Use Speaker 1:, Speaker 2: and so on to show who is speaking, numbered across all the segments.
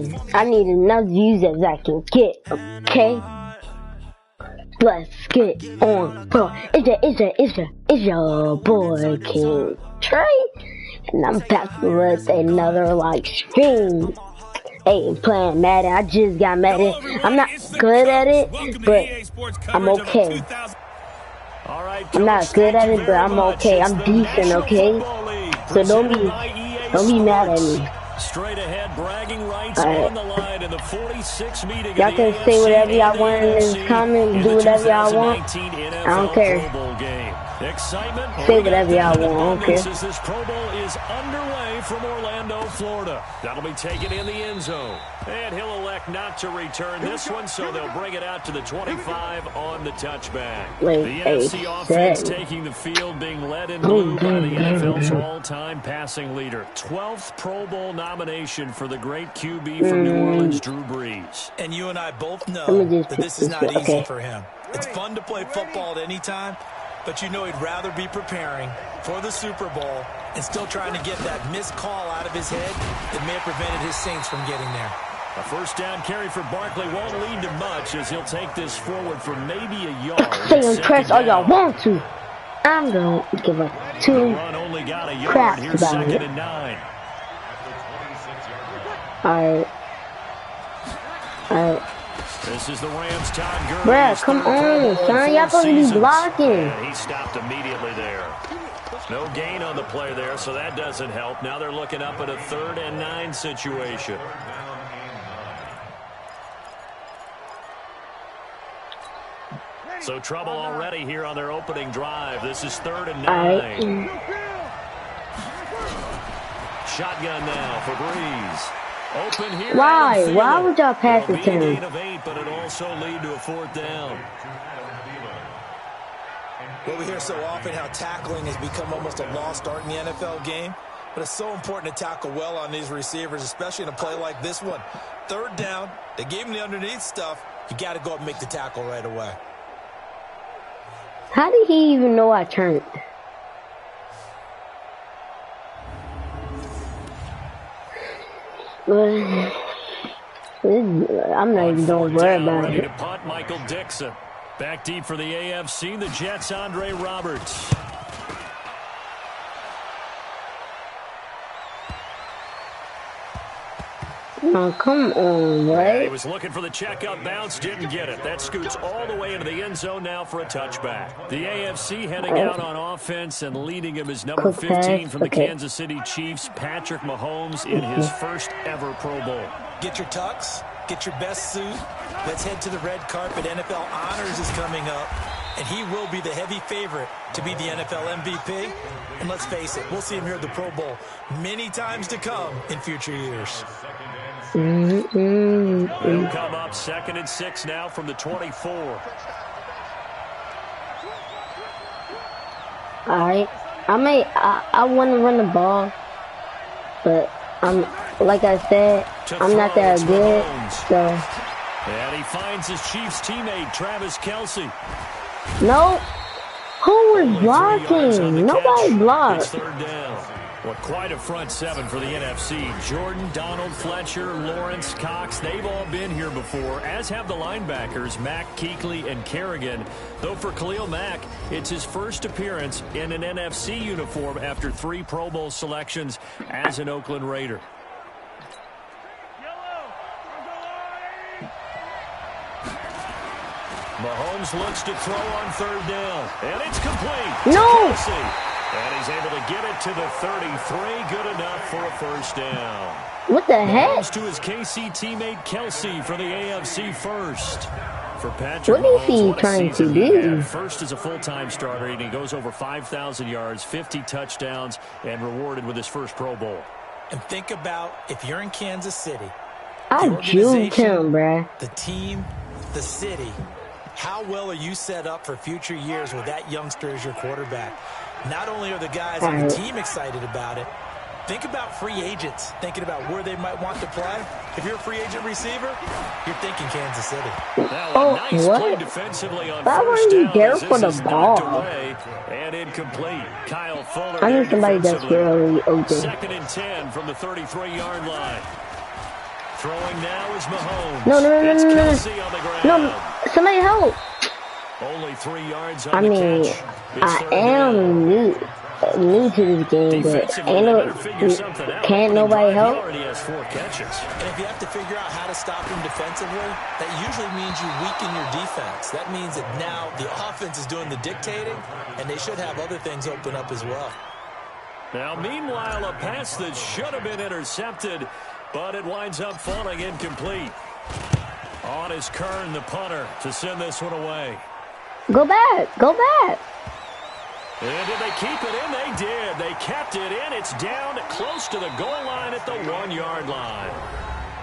Speaker 1: game. I need enough views as I can get, okay? Let's get on, bro. It's your boy King Trey, and I'm back with another like stream. Hey, playing Madden. I just got Madden. I'm not good at it, but I'm okay. I'm not good at it, but I'm okay. I'm decent, okay? So don't be mad at me.
Speaker 2: Straight ahead, bragging rights on the line in the 46 meeting.
Speaker 1: Y'all can say whatever y'all want in this comment, do whatever y'all want. I don't care.
Speaker 2: Excitement.
Speaker 1: Say whatever y'all want, I don't care.
Speaker 2: This Pro Bowl is underway from Orlando, Florida. That'll be taken in the end zone. And he'll elect not to return this one, so they'll bring it out to the 25 on the touchback. The NFC offense taking the field, being led in blue by the NFL's all-time passing leader. 12th Pro Bowl nomination for the great QB from New Orleans, Drew Brees.
Speaker 3: And you and I both know that this is not easy for him. It's fun to play football at any time, but you know he'd rather be preparing for the Super Bowl and still trying to get that missed call out of his head that may have prevented his Saints from getting there.
Speaker 2: A first down carry for Barkley won't lead to much as he'll take this forward for maybe a yard.
Speaker 1: Say impress all y'all want to. I'm going to give up 2 craps about it. Alright.
Speaker 2: This is the Rams' Todd Gurley.
Speaker 1: Bruh, come on, son. Y'all supposed to be blocking.
Speaker 2: And he stopped immediately there. No gain on the play there, so that doesn't help. Now they're looking up at a 3rd and 9 situation. So trouble already here on their opening drive. This is 3rd and 9. Shotgun now for Brees. Open here.
Speaker 1: Why? Why would y'all pass it to him?
Speaker 2: Of 8, but it also lead to a 4th down.
Speaker 3: Well, we hear so often how tackling has become almost a lost art in the NFL game, but it's so important to tackle well on these receivers, especially in a play like this one. 3rd down, they gave him the underneath stuff. You got to go up and make the tackle right away.
Speaker 1: How did he even know I turned? I'm not even going to worry about it.
Speaker 2: Punt, Michael Dixon. Back deep for the AFC, the Jets' Andre Roberts.
Speaker 1: Oh, come on, right?
Speaker 2: He was looking for the checkout bounce, didn't get it. That scoots all the way into the end zone now for a touchback. The AFC heading out on offense, and leading him is number 15 from the Kansas City Chiefs, Patrick Mahomes, in his first ever Pro Bowl.
Speaker 3: Get your tux, get your best suit. Let's head to the red carpet. NFL Honors is coming up, and he will be the heavy favorite to be the NFL MVP. And let's face it, we'll see him here at the Pro Bowl many times to come in future years.
Speaker 2: They'll come up 2nd and 6 now from the 24.
Speaker 1: Alright. I want to run the ball, but like I said, I'm not that good, so.
Speaker 2: And he finds his Chiefs teammate, Travis Kelce.
Speaker 1: No. Who was blocking? Nobody blocked.
Speaker 2: It's 3rd down. Well, quite a front 7 for the NFC. Jordan, Donald, Fletcher, Lawrence, Cox, they've all been here before, as have the linebackers, Mack, Kuechly, and Kerrigan. Though for Khalil Mack, it's his first appearance in an NFC uniform after 3 Pro Bowl selections as an Oakland Raider. Mahomes looks to throw on 3rd down, and it's complete.
Speaker 1: No!
Speaker 2: Kelce. And he's able to get it to the 33. Good enough for a 1st down.
Speaker 1: What the heck?
Speaker 2: Mahomes to his KC teammate Kelce for the AFC first. For Patrick
Speaker 1: what is he
Speaker 2: Mahomes,
Speaker 1: trying to do?
Speaker 2: First as a full-time starter, and he goes over 5,000 yards, 50 touchdowns, and rewarded with his first Pro Bowl.
Speaker 3: And think about if you're in Kansas City.
Speaker 1: I juked him, bruh.
Speaker 3: The team, the city. How well are you set up for future years with that youngster as your quarterback? Not only are the guys on the team excited about it, think about free agents, thinking about where they might want to play. If you're a free agent receiver, you're thinking Kansas City.
Speaker 2: Now, nice play defensively on
Speaker 1: Why
Speaker 2: first
Speaker 1: weren't
Speaker 2: down.
Speaker 1: you there for the ball?
Speaker 2: Away and incomplete. Kyle Fuller.
Speaker 1: I need somebody that's really open.
Speaker 2: 2nd and 10 from the 33-yard line. Throwing now is Mahomes.
Speaker 1: No,
Speaker 2: It's Kelsey on the ground.
Speaker 1: No, somebody help.
Speaker 2: Only 3 yards on the catch.
Speaker 1: I am new to this game, but can't nobody help?
Speaker 2: He already has 4 catches.
Speaker 3: And if you have to figure out how to stop him defensively, that usually means you weaken your defense. That means that now the offense is doing the dictating, and they should have other things open up as well.
Speaker 2: Now, meanwhile, a pass that should have been intercepted, but it winds up falling incomplete. On is Kern, the punter, to send this one away.
Speaker 1: Go back. Go back.
Speaker 2: And did they keep it in? They did. They kept it in. It's down close to the goal line at the 1-yard line.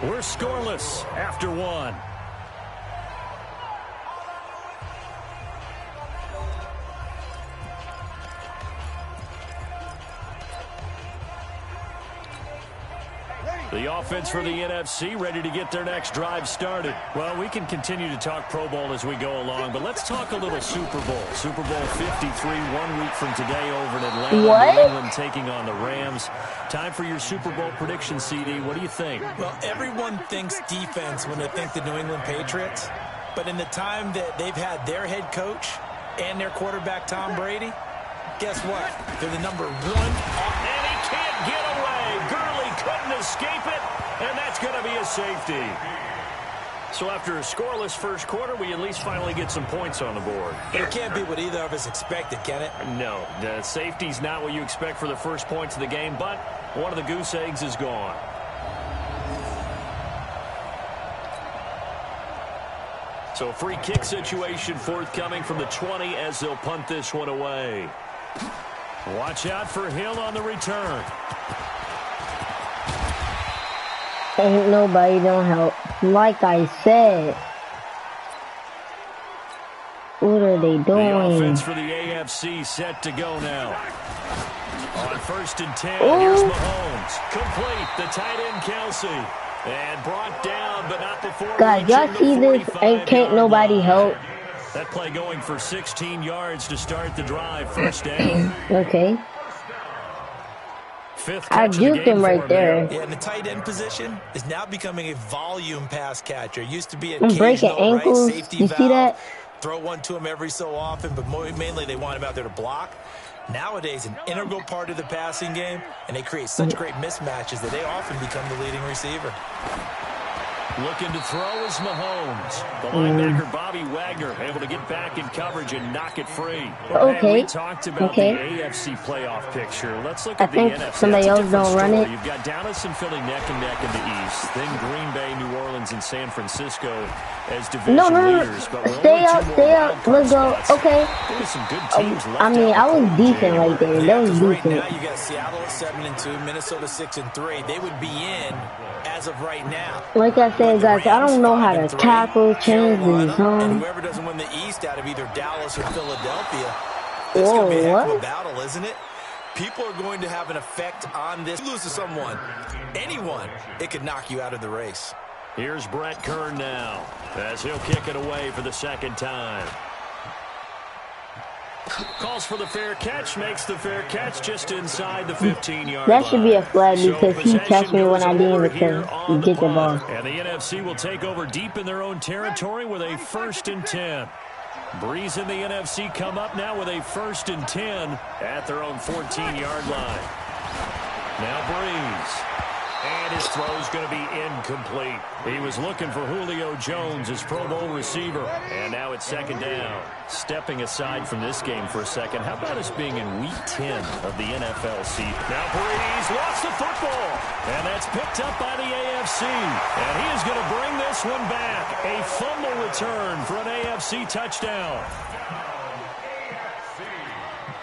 Speaker 2: We're scoreless after 1. The offense for the NFC ready to get their next drive started. Well, we can continue to talk Pro Bowl as we go along, but let's talk a little Super Bowl. Super Bowl 53, 1 week from today over in Atlanta.
Speaker 1: What?
Speaker 2: New England taking on the Rams. Time for your Super Bowl prediction, CD. What do you think?
Speaker 3: Well, everyone thinks defense when they think the New England Patriots, but in the time that they've had their head coach and their quarterback, Tom Brady, guess what? They're the number 1.
Speaker 2: And he can't get away. Gurley couldn't escape it, and that's going to be a safety. So after a scoreless first quarter, we at least finally get some points on the board.
Speaker 3: It can't be what either of us expected, can it?
Speaker 2: No, the safety's not what you expect for the first points of the game, but one of the goose eggs is gone. So free kick situation forthcoming from the 20 as they'll punt this one away. Watch out for Hill on the return.
Speaker 1: Ain't nobody don't help. Like I said. What are they doing?
Speaker 2: The offense for the AFC set to go now. On 1st and 10, here's Mahomes. Complete, the tight end Kelsey. And brought down, but not before.
Speaker 1: Guys, y'all see this? Can't nobody help.
Speaker 2: That play going for 16 yards to start the drive. First down.
Speaker 1: Okay.
Speaker 2: Fifth
Speaker 1: I
Speaker 2: catch of the
Speaker 1: juked
Speaker 2: game
Speaker 1: him right
Speaker 2: for
Speaker 1: there.
Speaker 3: Yeah, and the tight end position is now becoming a volume pass catcher. Used to be an
Speaker 1: I'm breaking
Speaker 3: occasional,
Speaker 1: ankles.
Speaker 3: right, safety
Speaker 1: You
Speaker 3: valve.
Speaker 1: see that?
Speaker 3: Throw one to him every so often, but mainly they want him out there to block. Nowadays, an integral part of the passing game, and they create such great mismatches that they often become the leading receiver.
Speaker 2: Looking to throw is Mahomes. The linebacker, Bobby Wagner, able to get back in coverage and knock it free.
Speaker 1: Okay.
Speaker 2: We talked about the AFC playoff picture. Let's look at the NFC.
Speaker 1: Somebody else don't run it.
Speaker 2: You've got Dallas and Philly neck and neck in the East. Then Green Bay, New Orleans, and San Francisco as division leaders. But
Speaker 1: Stay up. Let's go. Okay.
Speaker 2: There's some good teams left.
Speaker 1: I mean, I was decent right there. That was
Speaker 3: Right
Speaker 1: decent.
Speaker 3: now, you got Seattle at 7-2, Minnesota 6-3. They would be in as of right now.
Speaker 1: Like I said, guys, I don't know how to tackle, change, and
Speaker 3: And whoever doesn't win the East out of either Dallas or Philadelphia, it's going to be a heck of a battle, isn't it? People are going to have an effect on this. You lose to someone, anyone, it could knock you out of the race.
Speaker 2: Here's Brett Kern now as he'll kick it away for the second time. Calls for the fair catch, makes the fair catch just inside the 15-yard line.
Speaker 1: That should be a flag because he touched me when I didn't even get the ball.
Speaker 2: And the NFC will take over deep in their own territory with a 1st and 10. Breeze and the NFC come up now with a 1st and 10 at their own 14-yard line. Now Breeze. And his throw is going to be incomplete. He was looking for Julio Jones, his Pro Bowl receiver. And now it's 2nd down. Stepping aside from this game for a second, how about us being in Week 10 of the NFL season? Now Breeze lost the football. And that's picked up by the AFC. And he is going to bring this one back. A fumble return for an AFC touchdown.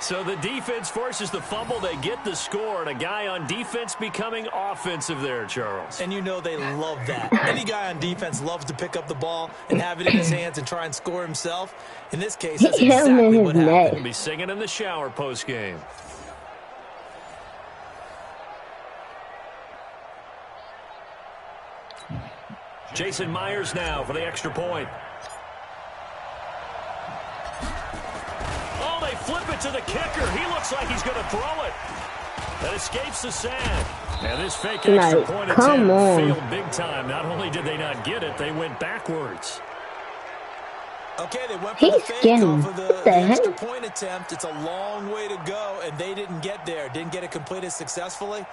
Speaker 2: So the defense forces the fumble. They get the score. And a guy on defense becoming offensive there, Charles.
Speaker 3: And you know they love that. Any guy on defense loves to pick up the ball and have it in his hands and try and score himself. In this case, that's exactly what happened.
Speaker 2: He'll be singing in the shower post-game. Jason Myers now for the extra point. Oh, they flip it to the kicker. He looks like he's going to throw it. That escapes the sack. And this fake extra
Speaker 1: Like,
Speaker 2: point
Speaker 1: come
Speaker 2: attempt
Speaker 1: on.
Speaker 2: failed big time. Not only did they not get it, they went backwards.
Speaker 3: Okay, they went for the
Speaker 1: He's
Speaker 3: fake
Speaker 1: skinny.
Speaker 3: off of the
Speaker 1: What the
Speaker 3: extra
Speaker 1: heck?
Speaker 3: point attempt. It's a long way to go, and they didn't get there. Didn't get it completed successfully.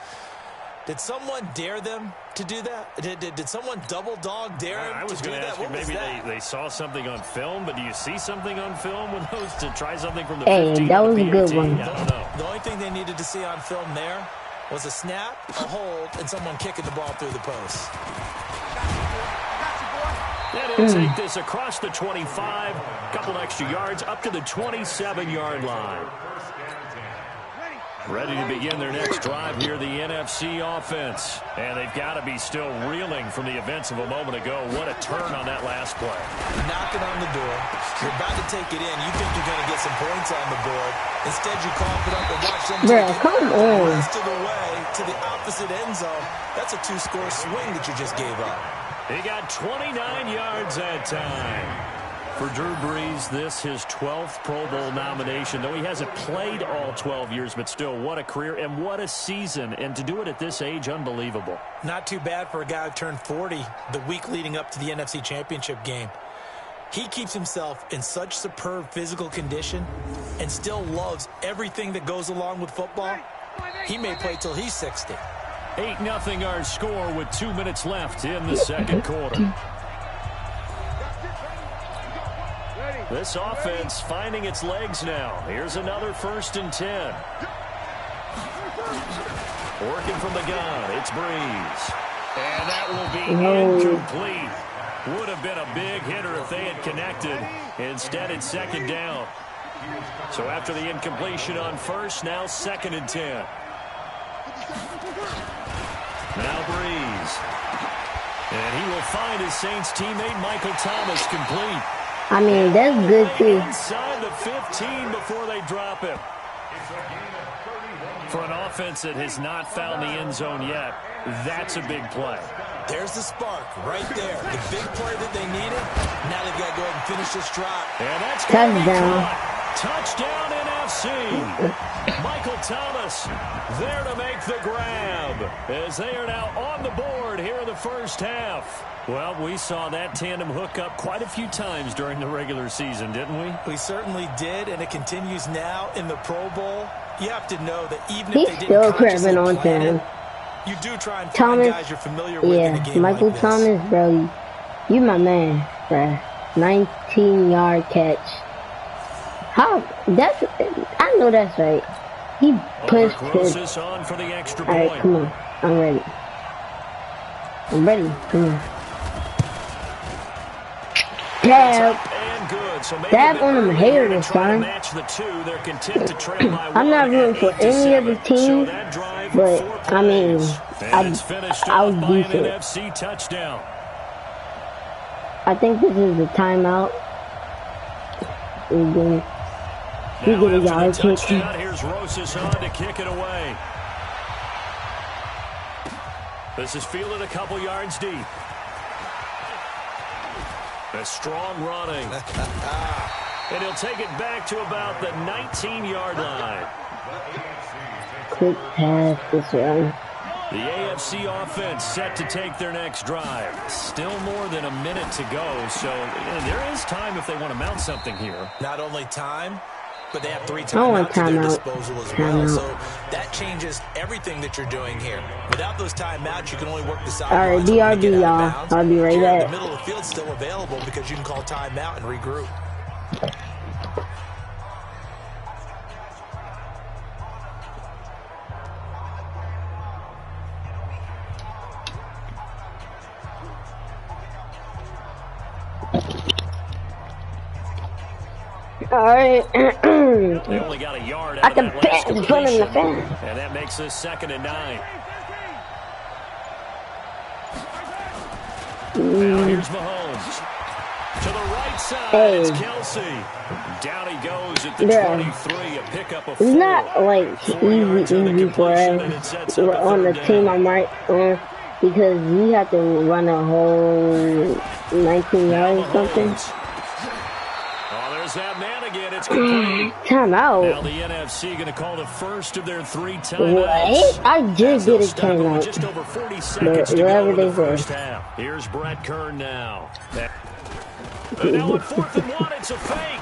Speaker 3: Did someone dare them to do that? Did someone double dog dare them
Speaker 2: I was
Speaker 3: to do
Speaker 2: going to
Speaker 3: that?
Speaker 2: ask you,
Speaker 3: What was
Speaker 2: maybe
Speaker 3: that?
Speaker 2: they saw something on film, but do you see something on film with those to try something from the
Speaker 1: Hey,
Speaker 2: 15
Speaker 1: that
Speaker 2: to
Speaker 1: was
Speaker 2: the
Speaker 1: a good
Speaker 2: PAT?
Speaker 1: one.
Speaker 2: I don't know.
Speaker 3: The only thing they needed to see on film there was a snap, a hold, and someone kicking the ball through the post.
Speaker 2: And he'll take this across the 25, couple extra yards, up to the 27-yard line. Ready to begin their next drive here, the NFC offense. And they've got to be still reeling from the events of a moment ago. What a turn on that last play.
Speaker 3: Knocking on the door. You're about to take it in. You think you're going to get some points on the board. Instead, you cough it up and watch them
Speaker 1: Bruh,
Speaker 3: take it
Speaker 1: come
Speaker 3: the
Speaker 1: on.
Speaker 3: rest of the way to the opposite end zone. That's a 2-score swing that you just gave up.
Speaker 2: He got 29 yards that time. For Drew Brees, this his 12th Pro Bowl nomination. Though he hasn't played all 12 years, but still, what a career and what a season. And to do it at this age, unbelievable.
Speaker 3: Not too bad for a guy who turned 40 the week leading up to the NFC Championship game. He keeps himself in such superb physical condition and still loves everything that goes along with football. He may play till he's 60.
Speaker 2: 8-0 our score with 2 minutes left in the second quarter. This offense finding its legs now. Here's another 1st and 10. Working from the gun, it's Breeze. And that will be incomplete. Would have been a big hitter if they had connected. Instead, it's 2nd down. So after the incompletion on 1st, now 2nd and 10. Now Breeze. And he will find his Saints teammate Michael Thomas complete.
Speaker 1: I mean, that's good too.
Speaker 2: Inside the 15 before they drop him. For an offense that has not found the end zone yet, that's a big play.
Speaker 3: There's the spark right there. The big play that they needed. Now they've got to go ahead and finish this drive.
Speaker 2: And that's
Speaker 1: touchdown.
Speaker 2: Touchdown NFC. Michael Thomas there to make the grab as they are now on the board here in the first half. Well, we saw that tandem hook up quite a few times during the regular season, didn't we?
Speaker 3: We certainly did, and it continues now in the Pro Bowl. You have to know that even
Speaker 1: He's
Speaker 3: if they
Speaker 1: still
Speaker 3: didn't consciously
Speaker 1: grabbing on to
Speaker 3: plan
Speaker 1: him.
Speaker 3: it, you do try and
Speaker 1: Thomas,
Speaker 3: find guys you're familiar with in a game
Speaker 1: Michael
Speaker 3: like this.
Speaker 1: Thomas, bro, you my man, bro. 19-yard catch. How? That's, I know that's right. He pushed his.
Speaker 2: On for the extra
Speaker 1: All right,
Speaker 2: point.
Speaker 1: come on. I'm ready. I'm ready. Come on. Dab.
Speaker 2: And good. So maybe
Speaker 1: Dab on them haters, son.
Speaker 2: match the two. They're content to trail by
Speaker 1: I'm not
Speaker 2: one
Speaker 1: rooting
Speaker 2: at
Speaker 1: for any of the
Speaker 2: 8-7.
Speaker 1: teams,
Speaker 2: So that drive,
Speaker 1: but
Speaker 2: 4
Speaker 1: I mean,
Speaker 2: plays. And it's finished
Speaker 1: I'll
Speaker 2: off by
Speaker 1: do
Speaker 2: an
Speaker 1: it.
Speaker 2: NFC touchdown.
Speaker 1: I think this is a timeout. And then he
Speaker 2: Now
Speaker 1: get a
Speaker 2: after
Speaker 1: yard
Speaker 2: the
Speaker 1: kick.
Speaker 2: touchdown, here's Rosas on to kick it away. This is fielded a couple yards deep. A strong running. And he'll take it back to about the 19-yard line.
Speaker 1: Quick pass this run.
Speaker 2: The AFC offense set to take their next drive. Still more than a minute to go, so there is time if they want to mount something here.
Speaker 3: Not only time, but they have 3
Speaker 1: want
Speaker 3: timeouts at their
Speaker 1: timeout.
Speaker 3: disposal as well. So that changes everything that you're doing here. Without those timeouts, you can only work the sidelines.
Speaker 1: All right,
Speaker 3: when you
Speaker 1: BRB,
Speaker 3: get out of
Speaker 1: y'all.
Speaker 3: bounds.
Speaker 1: I'll be right
Speaker 3: Here,
Speaker 1: back.
Speaker 3: The middle of the field's still available because you can call timeout and regroup.
Speaker 1: Alright.
Speaker 2: They only got a yard
Speaker 1: I
Speaker 2: out
Speaker 1: can
Speaker 2: of that last
Speaker 1: bet in front of the
Speaker 2: completion.
Speaker 1: fan.
Speaker 2: And that makes this 2nd and 9. Now here's Mahomes. To the right side,
Speaker 1: Hey.
Speaker 2: it's Kelsey. Down he goes at the
Speaker 1: Bruh.
Speaker 2: 23, a pickup of
Speaker 1: It's
Speaker 2: 4.
Speaker 1: not like
Speaker 2: 4 yards on the
Speaker 1: easy for
Speaker 2: completion,
Speaker 1: us
Speaker 2: and it sets up a
Speaker 1: on the
Speaker 2: 3rd
Speaker 1: team
Speaker 2: down.
Speaker 1: I'm right on because we have to run a whole 19 yards or something.
Speaker 2: Oh, there's has that man again. It's complete.
Speaker 1: Timeout.
Speaker 2: Now the NFC going to call the first of their 3 timeouts.
Speaker 1: What? I just did a timeout.
Speaker 2: Just over 40 seconds to go in the first half. Here's Brett Kern now. And now on 4th and 1, it's a fake.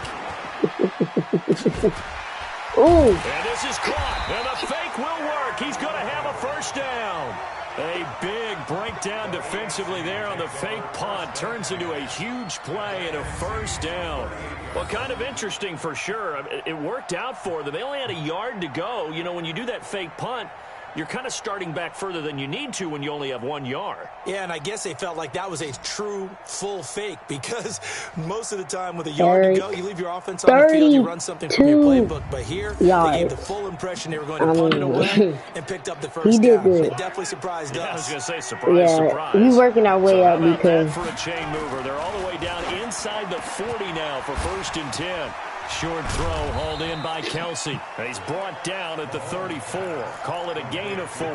Speaker 1: Ooh.
Speaker 2: And this is caught. And the fake will work. He's going to have a first down. A big breakdown defensively there on the fake punt. Turns into a huge play and a first down. Well, kind of interesting for sure. It worked out for them. They only had a yard to go. You know, when you do that fake punt, you're kind of starting back further than you need to when you only have 1 yard.
Speaker 3: Yeah, and I guess they felt like that was a true full fake because most of the time with a yard to go, you leave your offense on the field, you run something from your playbook. But here, they gave the full impression they were going to punt it away and picked up the first down. It definitely surprised us.
Speaker 2: I was going to say surprise.
Speaker 1: We're working our way up because
Speaker 2: for a chain mover, they're all the way down inside the 40 now for 1st and 10. Short throw hauled in by Kelsey. He's brought down at the 34. Call it a gain of 4.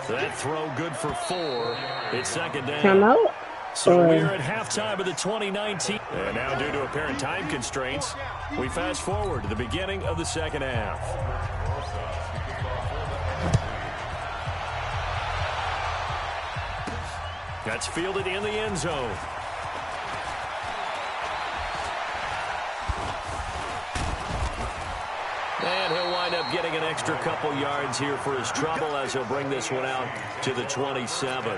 Speaker 2: So that throw good for 4. It's 2nd down.
Speaker 1: Timeout?
Speaker 2: So we're at halftime of the 2019. And now due to apparent time constraints, we fast forward to the beginning of the 2nd half. That's fielded in the end zone. And he'll wind up getting an extra couple yards here for his trouble as he'll bring this one out to the 27.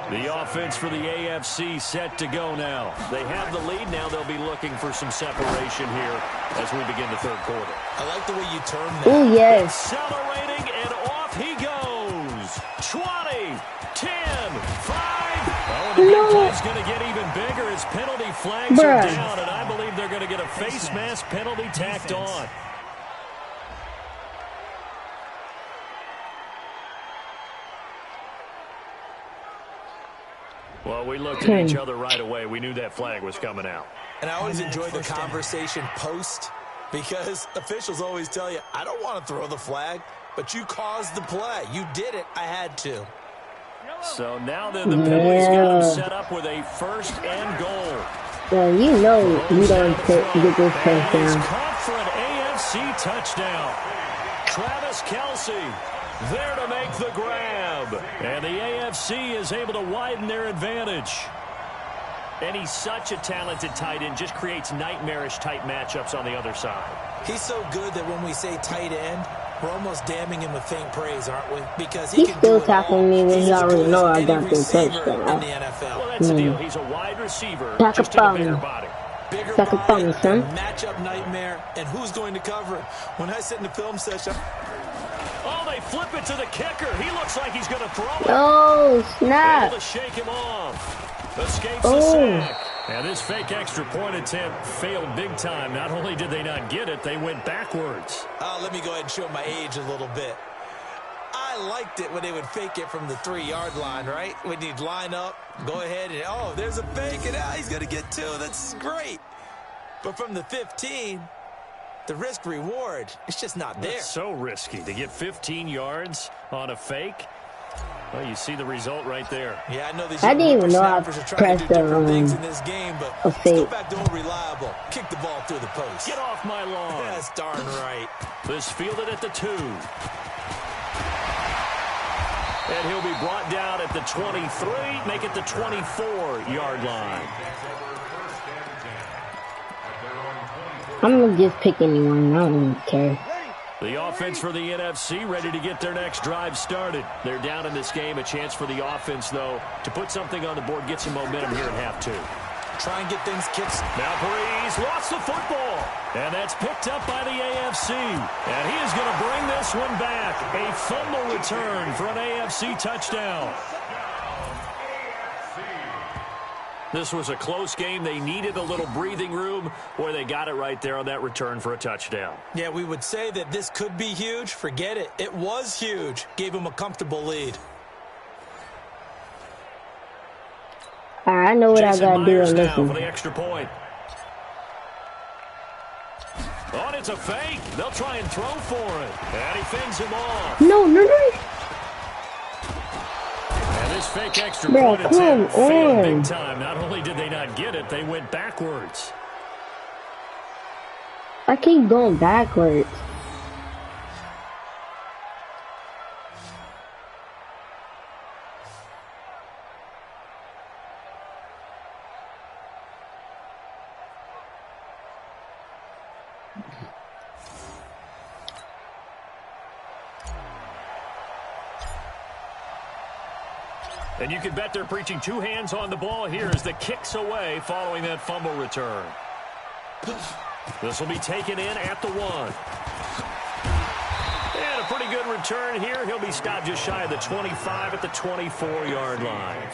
Speaker 2: The offense for the AFC set to go now. They have the lead. Now they'll be looking for some separation here as we begin the 3rd quarter.
Speaker 3: I like the way you turned that.
Speaker 1: Oh, yes.
Speaker 2: Accelerating, and off he goes. 20, 10, 5. Oh, the big play's going to get even bigger as penalty flags are down, and I believe they're going to get a face mask penalty tacked on. Well, we looked at each other right away. We knew that flag was coming out.
Speaker 3: And I always enjoy the conversation post because officials always tell you, I don't want to throw the flag, but you caused the play. You did it. I had to.
Speaker 2: So now then the penalty's got him set up with a 1st and goal.
Speaker 1: Well, you know you don't get this touchdown.
Speaker 2: Caught for an AFC touchdown. Travis Kelsey there to make the grab. And the AFC is able to widen their advantage. And he's such a talented tight end, just creates nightmarish-type matchups on the other side.
Speaker 3: He's so good that when we say tight end, we're almost damning him with faint praise, aren't we? Because he can
Speaker 1: still tackling me when he already know I got the touchdown.
Speaker 3: In the NFL.
Speaker 2: Well, that's the deal. He's a wide receiver,
Speaker 1: Tack
Speaker 2: just in a bigger body.
Speaker 3: Bigger body, matchup nightmare, and who's going to cover it? When I sit in the film session...
Speaker 2: Oh, they flip it to the kicker. He looks like he's going to throw it.
Speaker 1: Oh, snap.
Speaker 2: Able to shake him off. Escapes the sack. And this fake extra point attempt failed big time. Not only did they not get it, they went backwards.
Speaker 3: Let me go ahead and show my age a little bit. I liked it when they would fake it from the 3-yard line, right? When you'd line up, go ahead and, oh, there's a fake, and he's going to get 2. That's great. But from the 15, the risk-reward, it's just not there.
Speaker 2: It's so risky to get 15 yards on a fake. Well, you see the result right there.
Speaker 3: Yeah, I know these
Speaker 1: I didn't even know I pressed the
Speaker 3: things in this game, but let's go back to reliable. Kick the ball through the post.
Speaker 2: Get off my lawn.
Speaker 3: That's darn right.
Speaker 2: This fielded at the 2. And he'll be brought down at the 23, make it the 24-yard line.
Speaker 1: I'm going to just pick anyone. I don't even care.
Speaker 2: The offense for the NFC ready to get their next drive started. They're down in this game. A chance for the offense, though, to put something on the board, get some momentum here in half 2.
Speaker 3: Try and get things kicked.
Speaker 2: Now Breeze lost the football. And that's picked up by the AFC. And he is going to bring this one back. A fumble return for an AFC touchdown. This was a close game. They needed a little breathing room. Boy, they got it right there on that return for a touchdown.
Speaker 3: Yeah, we would say that this could be huge. Forget it. It was huge. Gave him a comfortable lead.
Speaker 1: I know what I got to do and listen.
Speaker 2: For the extra point. Oh, and it's a fake. They'll try and throw for it. And he fends him off.
Speaker 1: No.
Speaker 2: And this fake extra
Speaker 1: Bro,
Speaker 2: point attempt
Speaker 1: come
Speaker 2: failed
Speaker 1: on.
Speaker 2: big time. Not only did they not get it, they went backwards.
Speaker 1: I keep going backwards.
Speaker 2: And you can bet they're preaching two hands on the ball here as the kick's away following that fumble return. This will be taken in at the 1. And a pretty good return here. He'll be stopped just shy of the 25 at the 24-yard line.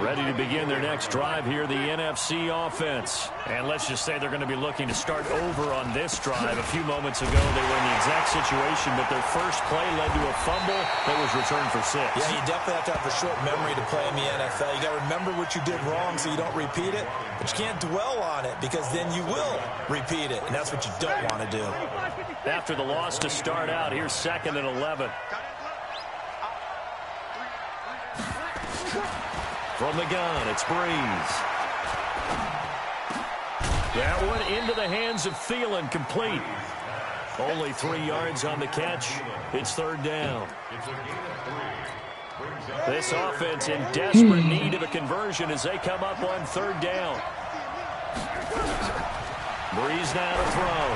Speaker 2: Ready to begin their next drive here, the NFC offense. And let's just say they're going to be looking to start over on this drive. A few moments ago, they were in the exact situation, but their first play led to a fumble that was returned for 6.
Speaker 3: Yeah, you definitely have to have a short memory to play in the NFL. You got to remember what you did wrong so you don't repeat it, but you can't dwell on it because then you will repeat it, and that's what you don't want to do.
Speaker 2: After the loss to start out, here's 2nd and 11. From the gun, it's Breeze. That one into the hands of Thielen, complete. Only 3 yards on the catch. It's 3rd down. This offense in desperate need of a conversion as they come up on 3rd down. Breeze now to throw.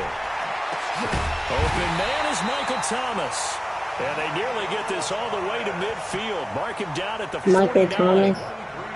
Speaker 2: Open man is Michael Thomas. And they nearly get this all the way to midfield. Mark him down at the 49.
Speaker 1: Michael Thomas.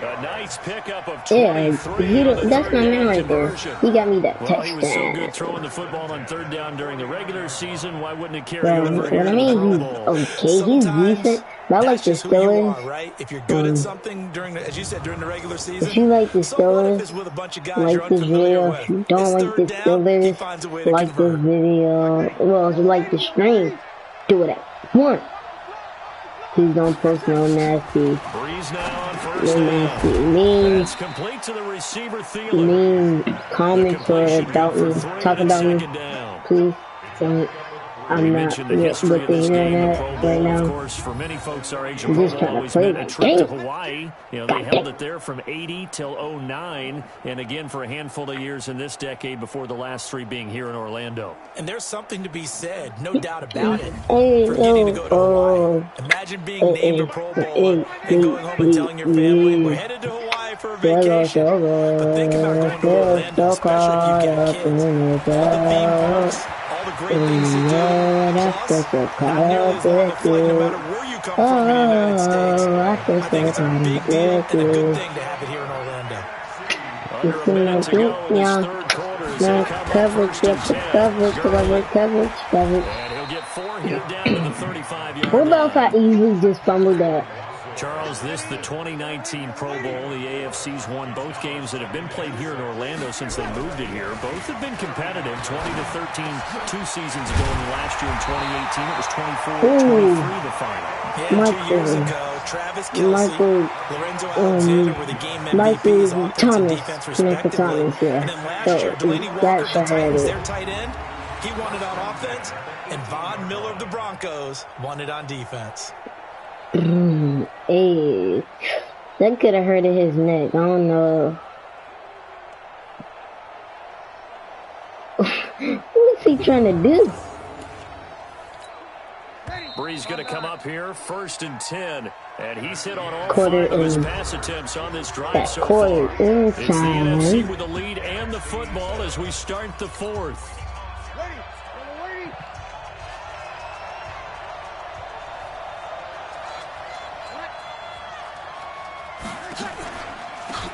Speaker 2: A nice pickup of 23.
Speaker 1: Yeah, that's my man right there. He got me that touchdown.
Speaker 2: He was so good throwing the football on 3rd down during the regular season. Why wouldn't it carry
Speaker 1: Bro,
Speaker 2: over here?
Speaker 1: what I mean, he's decent. But I like the Steelers.
Speaker 3: Right? If you're good at something during, as you said, during the regular season.
Speaker 1: If you like the Steelers, like this video. If you don't like the Steelers, like this video. Well, if you like the stream, do it at 1. Please don't post no nasty.
Speaker 2: Breeze now on 1st down.
Speaker 1: Mean,
Speaker 2: complete to the receiver, Thielen.
Speaker 1: mean comments about me, talk about me. Please don't. I'm not with the internet right now.
Speaker 2: Of course, for many folks our age,
Speaker 1: I'm just trying to play
Speaker 2: a
Speaker 1: the
Speaker 2: trip to
Speaker 1: game.
Speaker 2: Hawaii. You know, they held it there from 80 till 09, and again for a handful of years in this decade before the last 3 being here in Orlando.
Speaker 3: And there's something to be said, no doubt about it,
Speaker 1: Hey,
Speaker 3: for getting to go to Hawaii. Imagine being named a Pro Bowler and going home and telling your family, we're headed to Hawaii for a vacation. But think about going to Orlando, especially if you get kids. All the theme parks, all the great things to do. Plus, not nearly as long a flight no matter where you come from in the United States. I think it's a big deal and a good thing to have it here in Orlando.
Speaker 2: Under a minute to go in this 3rd quarter as they come up 1st and 10. And he'll get 4 here down to the 35-yard line.
Speaker 1: What about if I easily just fumbled that?
Speaker 2: Charles, this the 2019 Pro Bowl. The AFC's won both games that have been played here in Orlando since they moved it here. Both have been competitive, 20-13 2 seasons ago, and last year in 2018 it was 24-23 the final.
Speaker 3: Yeah, 2 years ago, Travis Kelce, Lorenzo Alexander were the game MVPs, offense and defense respectively. And then last year, Delaney Walker, the Titans, their tight end, he won it on offense, and Von Miller of the Broncos won it on defense.
Speaker 1: Hey, that could have hurted his neck. I don't know. What's he trying to do?
Speaker 2: Breeze going to come up here, 1st and 10. And he's hit on all
Speaker 1: Quarter
Speaker 2: 5 of his
Speaker 1: in.
Speaker 2: pass attempts on this drive
Speaker 1: That
Speaker 2: so
Speaker 1: quarter
Speaker 2: far. It's the
Speaker 1: inside.
Speaker 2: NFC with the lead and the football as we start the 4th.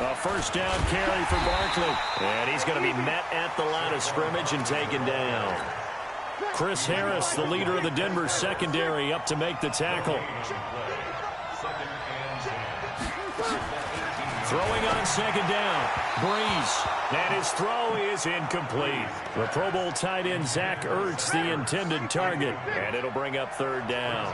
Speaker 2: A 1st down carry for Barkley. And he's going to be met at the line of scrimmage and taken down. Chris Harris, the leader of the Denver secondary, up to make the tackle. Throwing on 2nd down. Breeze. And his throw is incomplete. The Pro Bowl tight end Zach Ertz, the intended target. And it'll bring up 3rd down.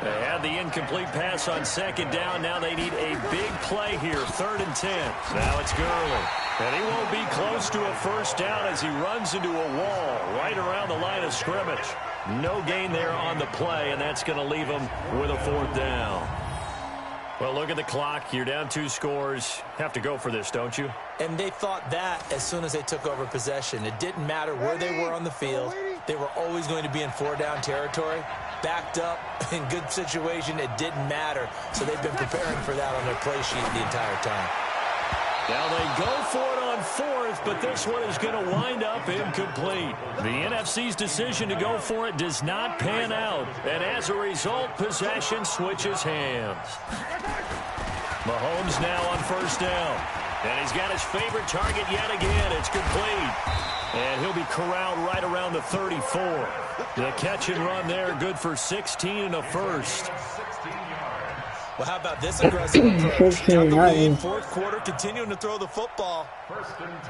Speaker 2: They had the incomplete pass on 2nd down. Now they need a big play here. 3rd and 10. Now it's Gurley. And he won't be close to a 1st down as he runs into a wall right around the line of scrimmage. No gain there on the play, and that's going to leave them with a 4th down. Well, look at the clock. You're down 2 scores. Have to go for this, don't you?
Speaker 3: And they thought that as soon as they took over possession. It didn't matter where they were on the field. They were always going to be in 4-down territory. Backed up, in good situation, it didn't matter. So they've been preparing for that on their play sheet the entire time.
Speaker 2: Now they go for it on 4th, but this one is going to wind up incomplete. The NFC's decision to go for it does not pan out, and as a result, possession switches hands. Mahomes now on 1st down, and he's got his favorite target yet again. It's complete, and he'll be corralled right around the 34. The catch and run there, good for 16 and a first.
Speaker 3: Well, how about this aggressive approach? Got the lead, 4th quarter, continuing to throw the football.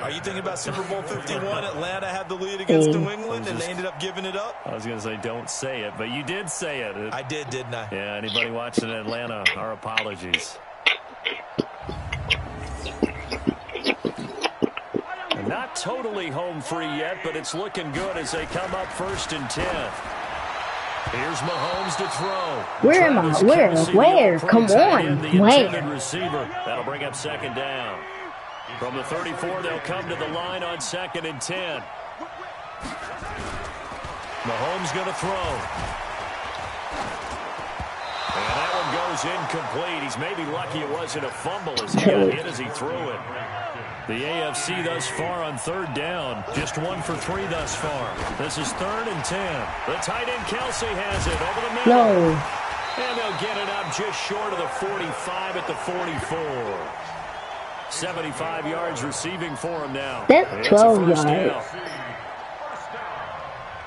Speaker 3: Are you thinking about Super Bowl 51? Atlanta had the lead against New England, and they ended up giving it up?
Speaker 2: I was going to say don't say it, but you did say it.
Speaker 3: I did, didn't I?
Speaker 2: Yeah, anybody watching Atlanta, our apologies. Not totally home free yet, but it's looking good as they come up 1st and 10. Here's Mahomes to throw.
Speaker 1: Where am I? Where? Come on. Where?
Speaker 2: Receiver. That'll bring up 2nd down. From the 34, they'll come to the line on 2nd and 10. Mahomes going to throw. And that one goes incomplete. He's maybe lucky it wasn't a fumble as he got hit as he threw it. The AFC thus far on 3rd down. Just 1 for 3 thus far. This is 3rd and 10. The tight end Kelsey has it over the middle.
Speaker 1: No.
Speaker 2: And they'll get it up just short of the 45 at the 44. 75 yards receiving for him now.
Speaker 1: That's 12 yards.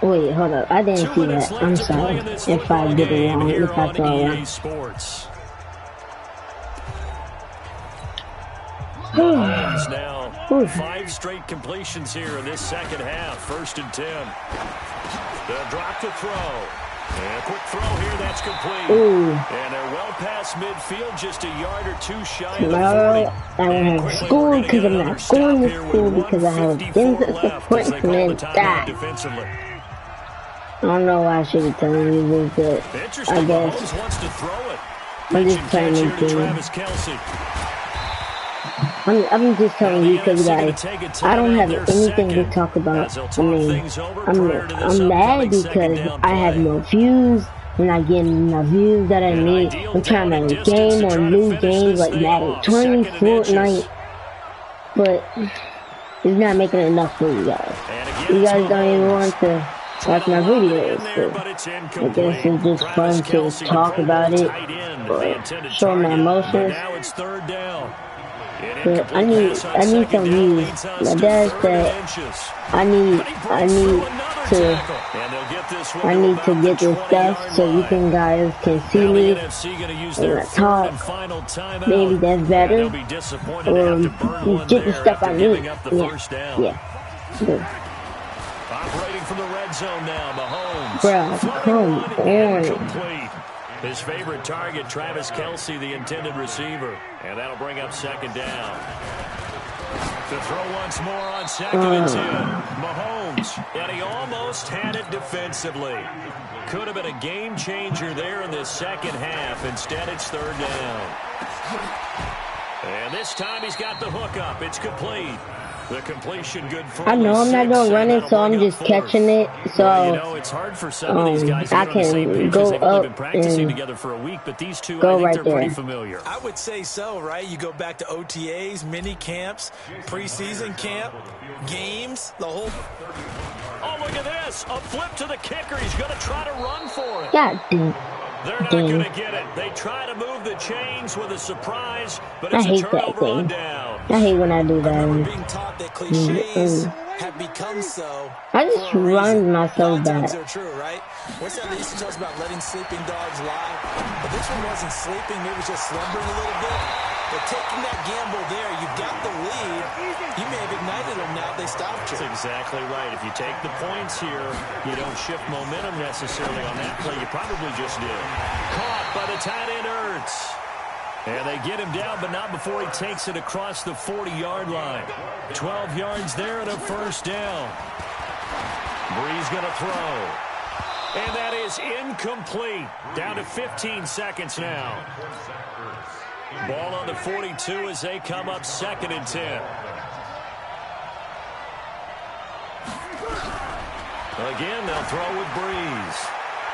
Speaker 1: Wait, hold up. I didn't see that. I'm sorry if I did it wrong. If I saw it.
Speaker 2: Mahomes now 5 straight completions here in this 2nd half. 1st and 10. They'll drop to throw. And a quick throw here, that's complete.
Speaker 1: Ooh.
Speaker 2: And they're well past midfield, just a yard or 2 shy of the 40.
Speaker 1: I don't have school because I'm not going to school because I have things appointment that. I don't know why I should be telling you this, but I guess I'm just playing this game. I'm just telling you because, guys, I don't have anything to talk about. I mean, I'm mad because I have no views. I'm not getting the views that I need. I'm trying to game on new games like Madden 20, Fortnite, but it's not making enough for you guys. You guys don't even want to watch my videos. So I guess it's just fun to talk about it, but show my emotions. But I need some views. My dad said I need to get this stuff so you guys can see me when I talk. Maybe that's better. Or get the stuff I need. Yeah.
Speaker 2: Operating from the red zone now, Mahomes.
Speaker 1: Bruh, come on.
Speaker 2: His favorite target, Travis Kelsey, the intended receiver. And that'll bring up 2nd down. To throw once more on 2nd and 10. Mahomes, and he almost had it defensively. Could have been a game changer there in the 2nd half. Instead, it's 3rd down. And this time he's got the hook up. It's complete. The completion good for
Speaker 1: I know I'm not doing running, so I'm just catching it. So
Speaker 2: you know, it's hard for some of these guys
Speaker 1: I can go up
Speaker 2: been practicing together for a week, but these two,
Speaker 1: go
Speaker 2: I think
Speaker 1: right
Speaker 2: they're pretty
Speaker 1: there.
Speaker 2: familiar.
Speaker 3: I would say so, right? You go back to OTAs, mini camps, preseason camp, games, the whole.
Speaker 2: Oh, look at this! A flip to the kicker. He's going to try to run for it.
Speaker 1: Yeah,
Speaker 2: They're not going to get it. They try to move the chains with a surprise, but it's a turnover on down.
Speaker 1: I hate when I do
Speaker 3: I remember
Speaker 1: that.
Speaker 3: being taught that cliches have become so.
Speaker 1: I just run myself back.
Speaker 3: They're true, right? What's that they used to tell us about letting sleeping dogs lie? But this one wasn't sleeping, maybe it was just slumbering a little bit. But taking that gamble there, you've got the lead. You may have ignited them now if they stopped you.
Speaker 2: That's exactly right. If you take the points here, you don't shift momentum necessarily on that play. You probably just did. Caught by the tight end Ertz. And they get him down, but not before he takes it across the 40-yard line. 12 yards there and a 1st down. Breeze going to throw. And that is incomplete. Down to 15 seconds now. Ball on the 42 as they come up 2nd and 10. Again, they'll throw with Breeze.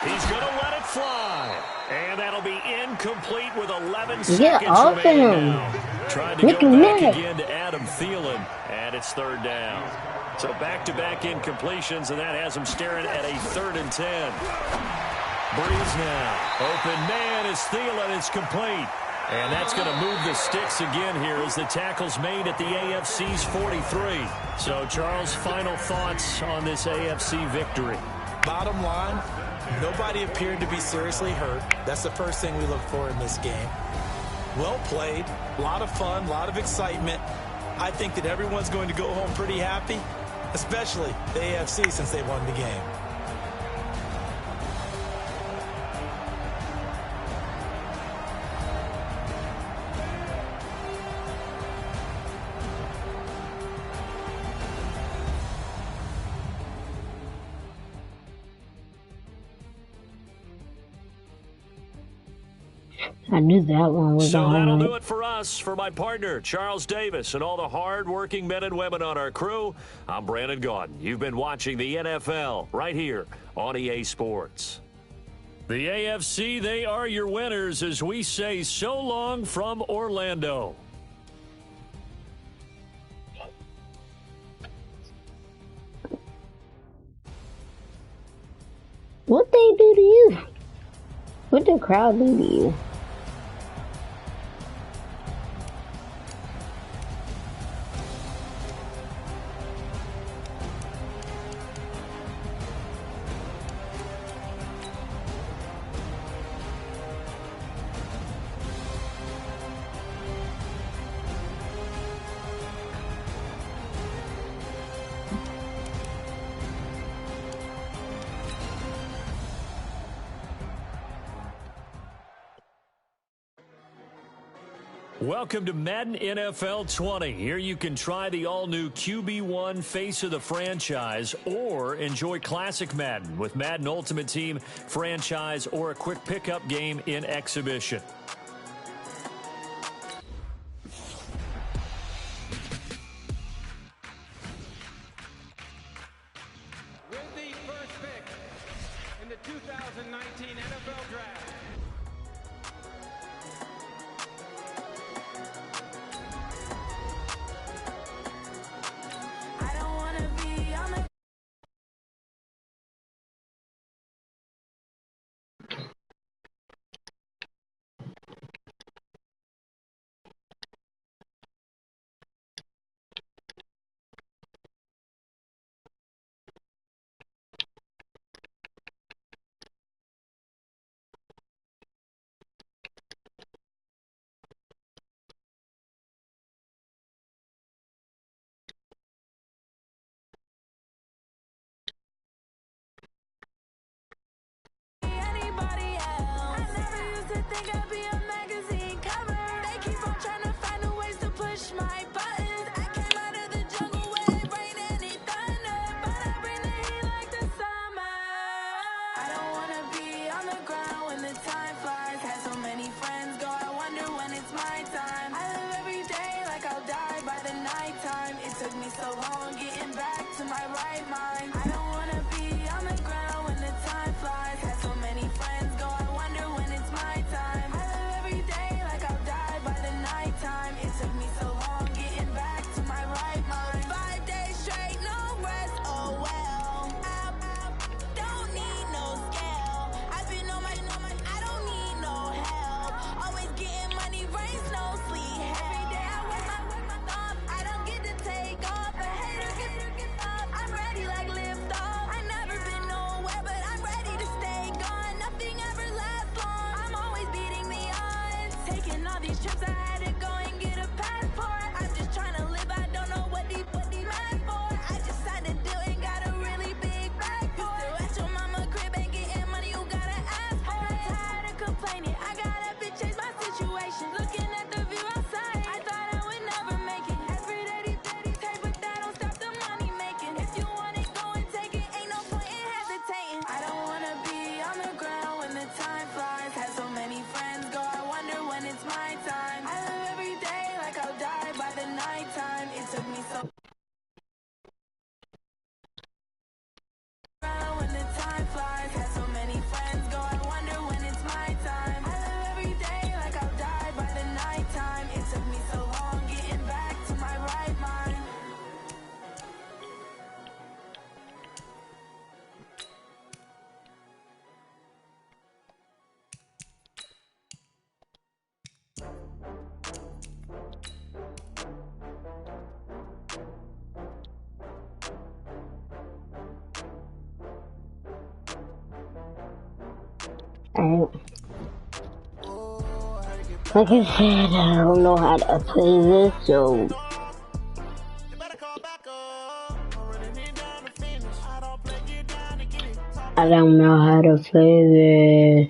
Speaker 2: He's going to let it fly. And that'll be incomplete with 11 seconds remaining now. Trying to go back again to Adam Thielen, and it's 3rd down. So back-to-back incompletions, and that has him staring at a 3rd and 10. Breeze now. Open man is Thielen. It's complete. And that's going to move the sticks again here as the tackle's made at the AFC's 43. So, Charles, final thoughts on this AFC victory?
Speaker 3: Bottom line, nobody appeared to be seriously hurt. That's the first thing we look for in this game. Well played, a lot of fun, a lot of excitement. I think that everyone's going to go home pretty happy, especially the AFC since they won the game.
Speaker 1: I knew that one was
Speaker 2: So that'll do it for us. For my partner, Charles Davis, and all the hard-working men and women on our crew, I'm Brandon Gaudin. You've been watching the NFL right here on EA Sports. The AFC, they are your winners as we say so long from Orlando.
Speaker 1: What they do to you? What the crowd do to you?
Speaker 2: Welcome to Madden NFL 20. Here you can try the all-new QB1 face of the franchise or enjoy classic Madden with Madden Ultimate Team, franchise, or a quick pickup game in exhibition.
Speaker 4: With the first pick in the 2019 NFL Draft.
Speaker 5: When the time flies, had so many friends go, I wonder when it's my time. my time. I live every day like I'll die by the nighttime. It took me so when the time flies. Had so many friends go, I wonder when it's my time. I live every day like I'll die by the nighttime. It took me so long getting back to my right mind.
Speaker 1: Like I said, I don't know how to play this, so I don't know how to play this.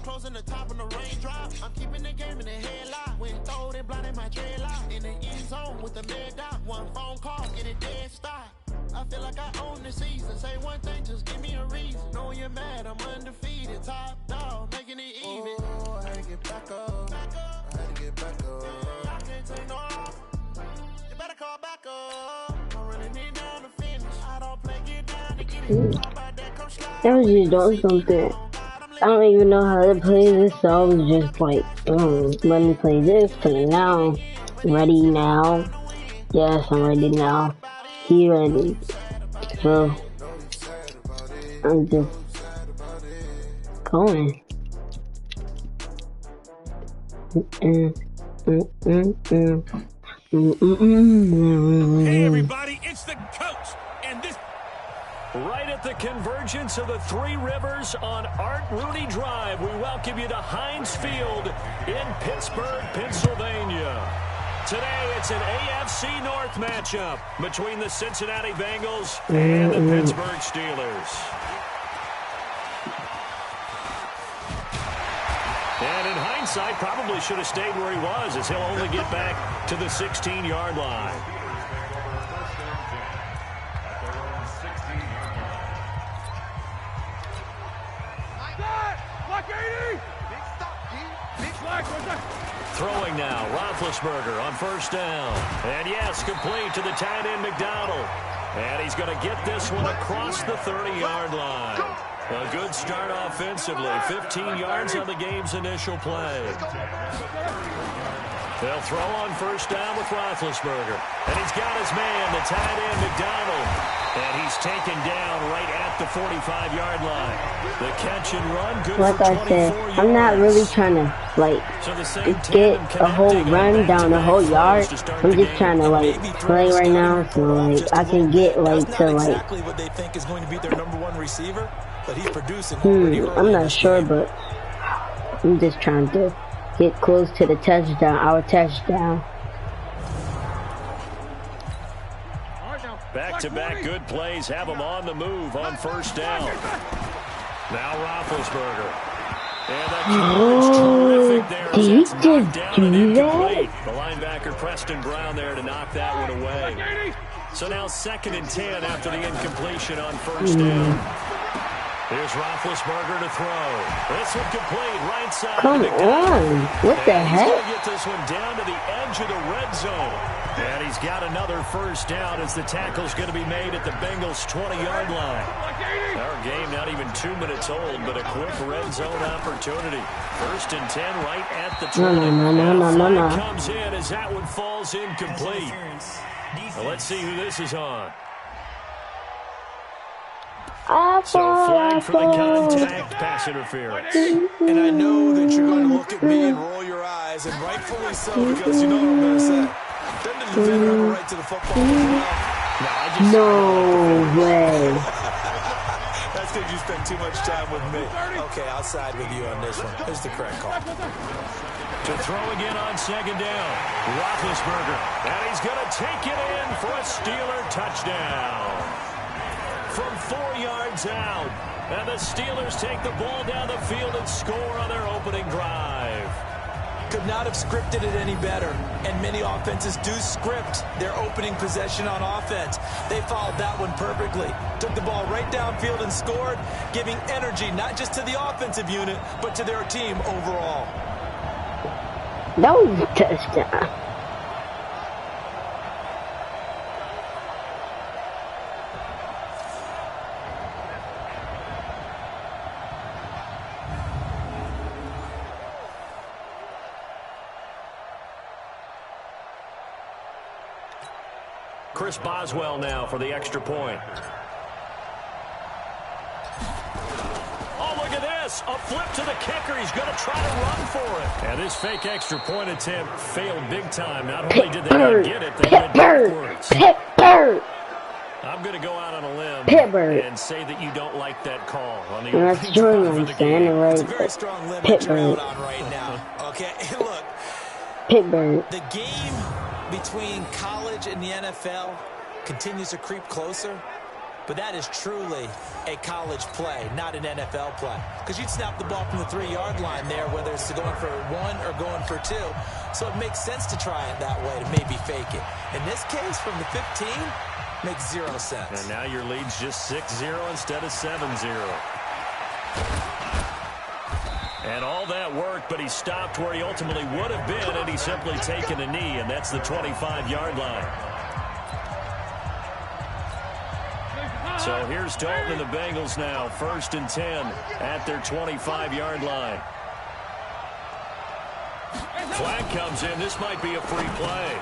Speaker 6: Closing the top on the raindrop. I'm keeping the game in the headlock. When throwed and blinded my dreadlock. In the end zone with the mad dot. One phone call, get it dead stop. I feel like I own the season. Say one thing, just give me a reason. Know you're mad, I'm undefeated. Top dog, making it even. Oh, I had to get back up. I had to get back up. I can't take no off. You better call back up. I'm running it down the finish. I don't play, get down to get it. Talk about that, come slide.
Speaker 1: I was just doing something. I don't even know how to play this, so I was just like, let me play this, play now. Ready now? Yes, I'm ready now. He ready. So, I'm just going.
Speaker 2: Hey everybody, it's the coach, and this right at the convergence of the Three Rivers on Art Rooney Drive. We welcome you to Heinz Field in Pittsburgh, Pennsylvania. Today, it's an AFC North matchup between the Cincinnati Bengals and the Pittsburgh Steelers. And in hindsight, probably should have stayed where he was, as he'll only get back to the 16-yard line. Throwing now, Roethlisberger on first down. And yes, complete to the tight end, McDonald. And he's going to get this one across the 30-yard line. A good start offensively. 15 yards on the game's initial play. They'll throw on first down with Roethlisberger. And he's got his man, the tight end, McDonald. And he's taken down right at the 45-yard line. The catch and run, good
Speaker 1: like
Speaker 2: for 24
Speaker 1: I said,
Speaker 2: yards.
Speaker 1: I'm not really trying to, like, get a whole run down the whole yard. I'm just trying to, like, play right now so, like, I can get, like, to, like,
Speaker 3: exactly what they think is going to be their number one receiver, but he's producing
Speaker 1: I'm not sure, but I'm just trying to get close to the touchdown, our touchdown.
Speaker 2: Back-to-back good plays have him on the move on first down. Now Roethlisberger.
Speaker 1: Oh, did he just do that?
Speaker 2: The linebacker Preston Brown there to knock that one away. So now 2nd and 10 after the incompletion on 1st down. Here's Roethlisberger to throw. This one complete right side.
Speaker 1: Come on. What the heck?
Speaker 2: He's going to get this one down to the edge of the red zone. And he's got another 1st down as the tackle's going to be made at the Bengals' 20-yard line. Our game not even 2 minutes old, but a quick red zone opportunity. 1st and 10 right at the 20.
Speaker 1: No.
Speaker 2: Comes in as that one falls incomplete. Well, let's see who this is on. So flag for the contact, pass interference.
Speaker 3: And I know that you're going to look at me and roll your eyes, and rightfully so, because you know what I'm going to say. Doesn't the defender have a right to the football as well?
Speaker 1: No way.
Speaker 3: That's because you spent too much time with me. Okay, I'll side with you on this one. Here's the correct call.
Speaker 2: To throw again on 2nd down. Roethlisberger. And he's going to take it in for a Steeler touchdown. From 4 yards out. And the Steelers take the ball down the field and score on their opening drive.
Speaker 3: Could not have scripted it any better. And many offenses do script their opening possession on offense. They followed that one perfectly. Took the ball right downfield and scored, giving energy not just to the offensive unit, but to their team overall.
Speaker 1: That was a touchdown.
Speaker 2: Chris Boswell now for the extra point. Oh, look at this. A flip to the kicker. He's going to try to run for it. And this fake extra point attempt failed big time. Not only did they not get it, they went backwards. I'm going to go out on a limb and say that you don't like that call on the
Speaker 1: That's true. I'm saying it right.
Speaker 3: It's a very strong limb that you're out on right now. Okay, look.
Speaker 1: Pittsburgh.
Speaker 3: The game between college and the NFL continues to creep closer, but that is truly a college play, not an NFL play. Because you'd snap the ball from the 3-yard line there, whether it's going for 1 or going for 2. So it makes sense to try it that way to maybe fake it. In this case, from the 15, makes 0 sense.
Speaker 2: And now your lead's just 6-0 instead of 7-0. And all that work, but he stopped where he ultimately would have been, and he's simply taken a knee, and that's the 25-yard line. So here's Dalton and the Bengals now, 1st and 10 at their 25-yard line. Flag comes in. This might be a free play.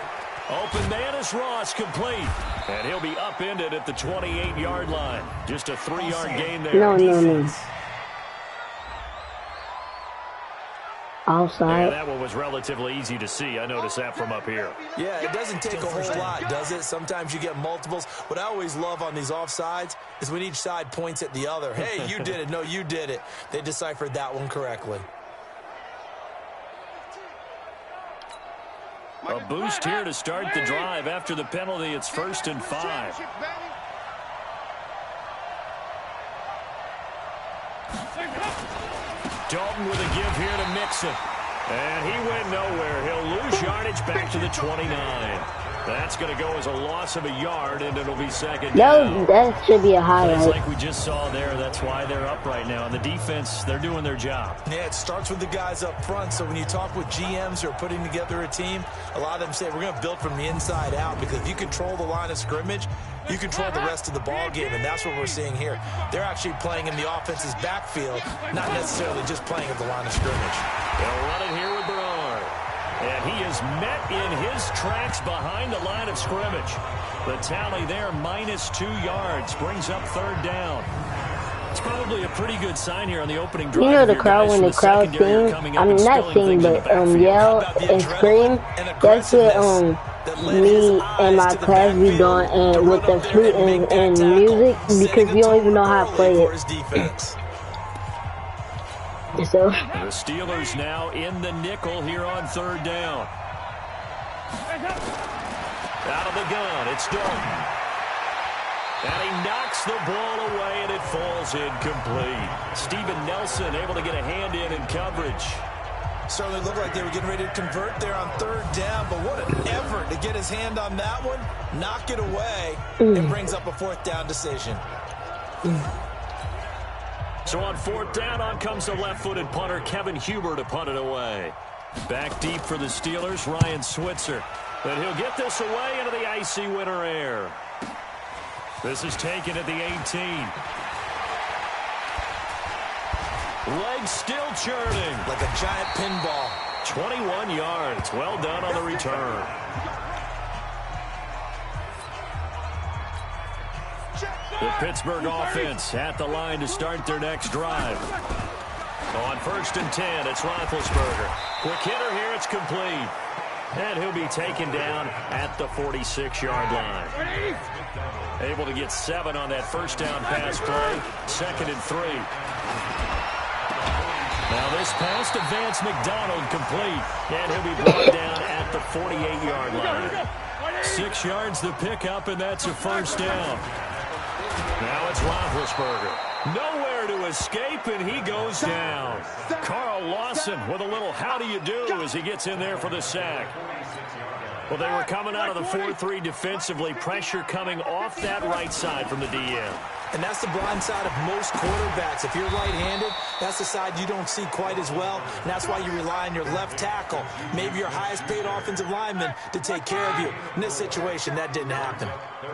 Speaker 2: Open man is Ross, complete. And he'll be upended at the 28-yard line. Just a 3-yard gain there.
Speaker 1: No. Outside.
Speaker 2: Yeah, that one was relatively easy to see. I noticed that from up here.
Speaker 3: Yeah, it doesn't take a whole lot, does it? Sometimes you get multiples. What I always love on these offsides is when each side points at the other. Hey, you did it. No, you did it. They deciphered that one correctly.
Speaker 2: A boost here to start the drive. After the penalty, it's 1st and 5. Dalton with a give here to Mixon. And he went nowhere. He'll lose yardage back to the 29. That's going to go as a loss of a yard, and it'll be 2nd down.
Speaker 1: That should be a highlight.
Speaker 2: It's like we just saw there. That's why they're up right now. And the defense, they're doing their job.
Speaker 3: Yeah, it starts with the guys up front. So when you talk with GMs who are putting together a team, a lot of them say we're going to build from the inside out, because if you control the line of scrimmage, you control the rest of the ball game, and that's what we're seeing here. They're actually playing in the offense's backfield, not necessarily just playing at the line of scrimmage.
Speaker 2: They'll run it here with Bernard. And he is met in his tracks behind the line of scrimmage. The tally there, -2 yards, brings up 3rd down. It's probably a pretty good sign here on the opening drive.
Speaker 1: You know the crowd, when the crowd sing, I mean not sing, but yell and scream. That's what me and my class be doing, and with the flute and music, because we don't even know how to play it. So
Speaker 2: the Steelers now in the nickel here on 3rd down. Out of the gun, it's Dalton. And he knocks the ball away, and it falls incomplete. Steven Nelson able to get a hand in coverage.
Speaker 3: Certainly looked like they were getting ready to convert there on third down, but what an effort to get his hand on that one, knock it away, and brings up a fourth down decision.
Speaker 2: So on fourth down, on comes the left-footed punter, Kevin Huber, to punt it away. Back deep for the Steelers, Ryan Switzer. But he'll get this away into the icy winter air. This is taken at the 18. Legs still churning.
Speaker 3: Like a giant pinball.
Speaker 2: 21 yards. Well done on the return. The Pittsburgh offense at the line to start their next drive. On 1st and 10, it's Roethlisberger. Quick hitter here, it's complete. And he'll be taken down at the 46-yard line. Able to get 7 on that first down pass play. 2nd and 3. Now this pass to Vance McDonald complete. And he'll be brought down at the 48-yard line. 6 yards the pickup, and that's a first down. Now it's Roethlisberger. Nowhere to escape, and he goes down. Carl Lawson with a little how do you do as he gets in there for the sack. Well, they were coming out of the 4-3 defensively. Pressure coming off that right side from the DN.
Speaker 3: And that's the blind side of most quarterbacks. If you're right-handed, that's the side you don't see quite as well. And that's why you rely on your left tackle, maybe your highest-paid offensive lineman, to take care of you. In this situation, that didn't happen.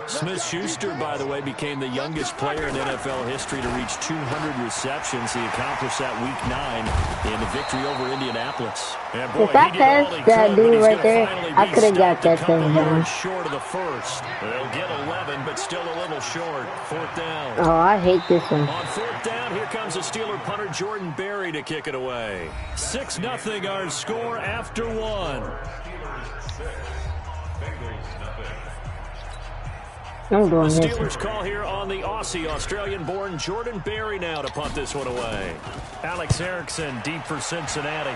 Speaker 2: Smith-Schuster, by the way, became the youngest player in NFL history to reach 200 receptions. He accomplished that Week 9 in the victory over Indianapolis. And boy,
Speaker 1: if I passed that dude right there, I could have got that thing.
Speaker 2: Short of the first. They'll get 11, but still a little short. 4th down.
Speaker 1: Oh, I hate this one.
Speaker 2: On 4th down, here comes the Steeler punter Jordan Berry to kick it away. 6-0 our score after 1.
Speaker 1: I'm doing
Speaker 2: the
Speaker 1: this.
Speaker 2: Steelers call here on the Aussie, Australian-born Jordan Berry now to punt this one away. Alex Erickson deep for Cincinnati.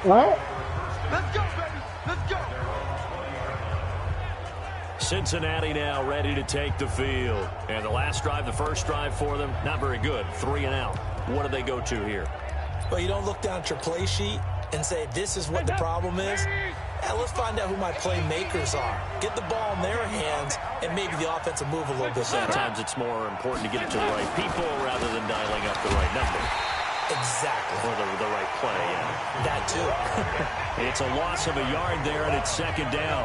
Speaker 1: What?
Speaker 4: Let's go, baby. Let's go.
Speaker 2: Cincinnati now ready to take the field. And the last drive, the first drive for them, not very good. 3 and out. What do they go to here?
Speaker 3: Well, you don't look down at your play sheet and say, this is what the problem is. Yeah, let's find out who my playmakers are. Get the ball in their hands, and maybe the offense will move a little bit better.
Speaker 2: Sometimes it's more important to get it to the right people rather than dialing up the right number.
Speaker 3: Exactly.
Speaker 2: Or the right play, yeah.
Speaker 3: That too.
Speaker 2: It's a loss of a yard there, and it's 2nd down.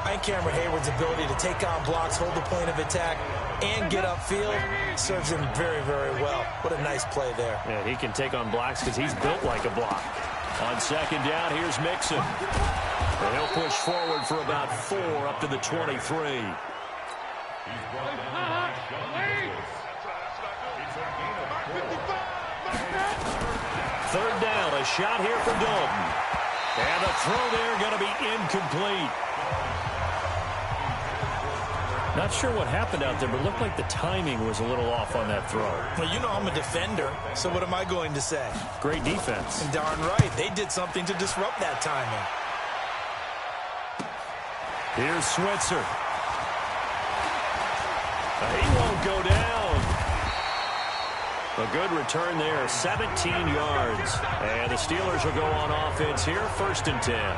Speaker 3: I think Cameron Hayward's ability to take on blocks, hold the point of attack, and get upfield serves him very, very well. What a nice play there.
Speaker 2: Yeah, he can take on blocks because he's built like a block. On 2nd down, here's Mixon. And he'll push forward for about 4 up to the 23. 3rd down, a shot here for Dalton. And the throw there going to be incomplete. Not sure what happened out there, but it looked like the timing was a little off on that throw.
Speaker 3: Well, you know I'm a defender, so what am I going to say?
Speaker 2: Great defense.
Speaker 3: And darn right, they did something to disrupt that timing.
Speaker 2: Here's Switzer. He won't go down. A good return there, 17 yards. And the Steelers will go on offense here, 1st and 10.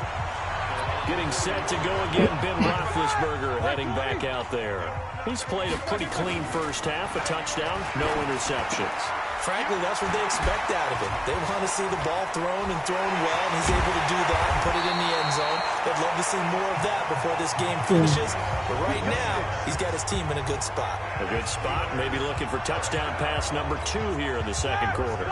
Speaker 2: Getting set to go again, Ben Roethlisberger heading back out there. He's played a pretty clean first half, a touchdown, no interceptions.
Speaker 3: Frankly, that's what they expect out of it. They want to see the ball thrown and thrown well, and he's able to do that and put it in the end zone. They'd love to see more of that before this game finishes. But right now, he's got his team in a good spot.
Speaker 2: A good spot, maybe looking for touchdown pass number 2 here in the 2nd quarter.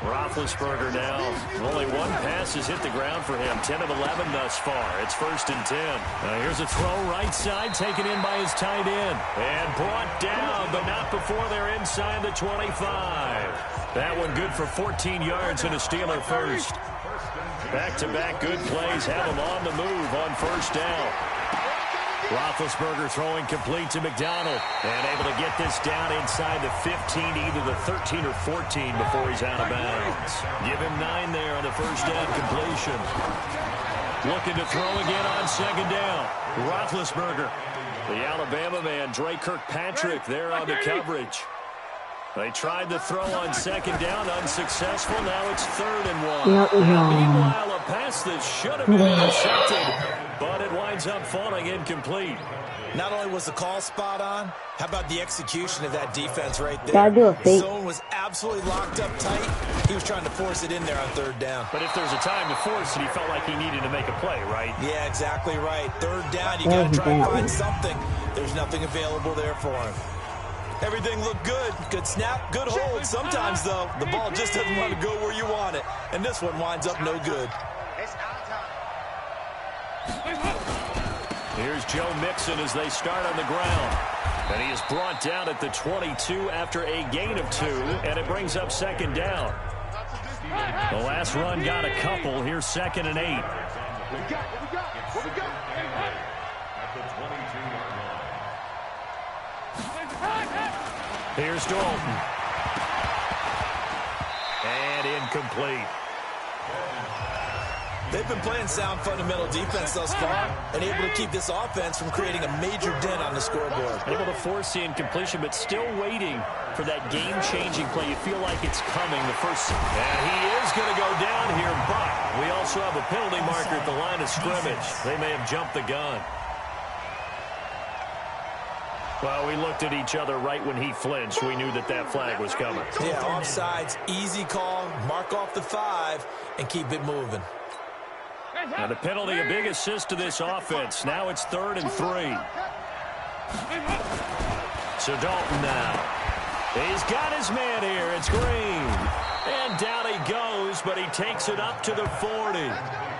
Speaker 2: Roethlisberger now, only 1 pass has hit the ground for him. 10 of 11 thus far. It's 1st and 10. Here's a throw right side, taken in by his tight end. And brought down, but not before they're inside the 25. That one good for 14 yards and a Steeler first. Back-to-back good plays have him on the move on 1st down. Roethlisberger throwing complete to McDonald. And able to get this down inside the 15, either the 13 or 14 before he's out of bounds. Give him 9 there on the 1st down completion. Looking to throw again on second down. Roethlisberger. The Alabama man, Dre Kirkpatrick, there on the coverage. They tried to throw on second down, unsuccessful. Now it's 3rd and 1. Meanwhile, a pass that should have been intercepted, but it winds up falling incomplete.
Speaker 3: Not only was the call spot on, how about the execution of that defense right there?
Speaker 1: Gotta do a
Speaker 3: The
Speaker 1: fake.
Speaker 3: zone was absolutely locked up tight. He was trying to force it in there on 3rd down.
Speaker 2: But if there's a time to force it, he felt like he needed to make a play, right?
Speaker 3: Yeah, exactly right. 3rd down, you got to try and find something. There's nothing available there for him. Everything looked good. Good snap, good hold. Sometimes, though, the ball just doesn't want to go where you want it. And this one winds up no good.
Speaker 2: Here's Joe Mixon as they start on the ground. And he is brought down at the 22 after a gain of 2, and it brings up 2nd down. The last run got a couple. Here's 2nd and 8. Here's Dalton. And incomplete.
Speaker 3: They've been playing sound fundamental defense thus far and able to keep this offense from creating a major dent on the scoreboard.
Speaker 2: Able to force the incompletion, but still waiting for that game-changing play. You feel like it's coming. The first, and he is going to go down here, but we also have a penalty marker at the line of scrimmage. They may have jumped the gun. Well, we looked at each other right when he flinched. We knew that that flag was coming.
Speaker 3: Yeah, offsides, easy call, mark off the 5, and keep it moving.
Speaker 2: Now the penalty, a big assist to this offense. Now it's 3rd and 3. So Dalton now. He's got his man here. It's Green. And down he goes, but he takes it up to the 40.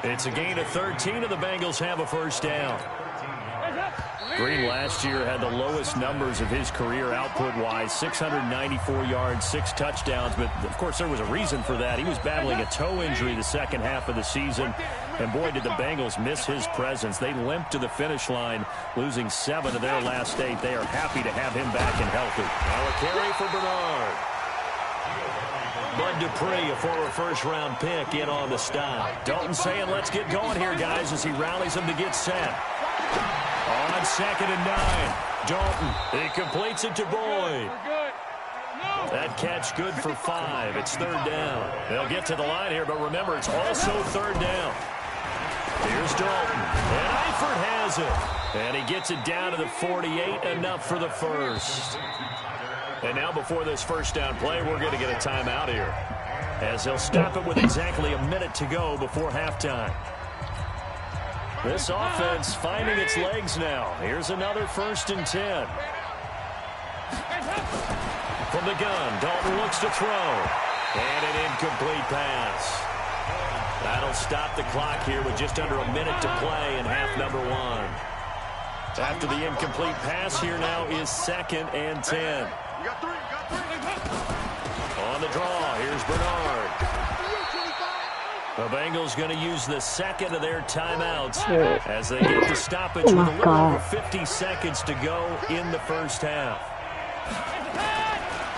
Speaker 2: It's a gain of 13, and the Bengals have a first down. Green last year had the lowest numbers of his career output-wise, 694 yards, 6 touchdowns. But, of course, there was a reason for that. He was battling a toe injury the second half of the season. And, boy, did the Bengals miss his presence. They limped to the finish line, losing 7 of their last 8. They are happy to have him back and healthy. Now a carry for Bernard. Bud Dupree, a former first-round pick, in on the stop. Dalton saying, let's get going here, guys, as he rallies them to get set. On 2nd and 9. Dalton, he completes it to Boyd. That catch good for 5. It's 3rd down. They'll get to the line here, but remember, it's also 3rd down. Here's Dalton. And Eifert has it. And he gets it down to the 48, enough for the first. And now before this first down play, we're going to get a timeout here, as they'll stop it with exactly a minute to go before halftime. This offense finding its legs now. Here's another 1st and 10. From the gun, Dalton looks to throw. And an incomplete pass. That'll stop the clock here with just under a minute to play in half number 1. After the incomplete pass, here now is 2nd and 10. On the draw, here's Bernard. The Bengals going to use the second of their timeouts as they get the stoppage with a little over 50 seconds to go in the first half.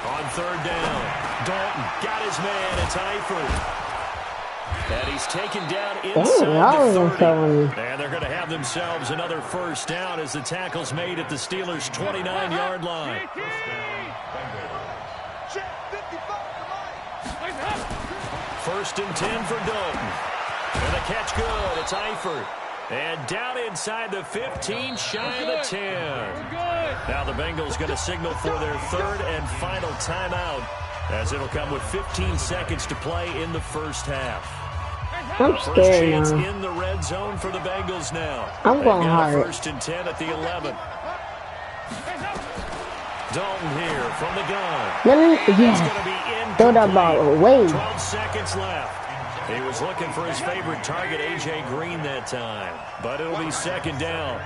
Speaker 2: On 3rd down, Dalton got his man. It's Eifert. And he's taken down inside the 30. And they're going to have themselves another first down as the tackle's made at the Steelers' 29-yard line. 1st and 10 for Dalton. And the catch good. It's Eifert. And down inside the 15, shy of the 10. Now the Bengals going to signal for their 3rd and final timeout, as it'll come with 15 seconds to play in the first half.
Speaker 1: I'm scared
Speaker 2: chance
Speaker 1: now.
Speaker 2: in the red zone for the Bengals now.
Speaker 1: I'm going hard.
Speaker 2: 1st and 10 at the 11. Dalton here from the gun.
Speaker 1: Throw that ball away.
Speaker 2: 12 seconds left. He was looking for his favorite target, A.J. Green, that time. But it'll be 2nd down.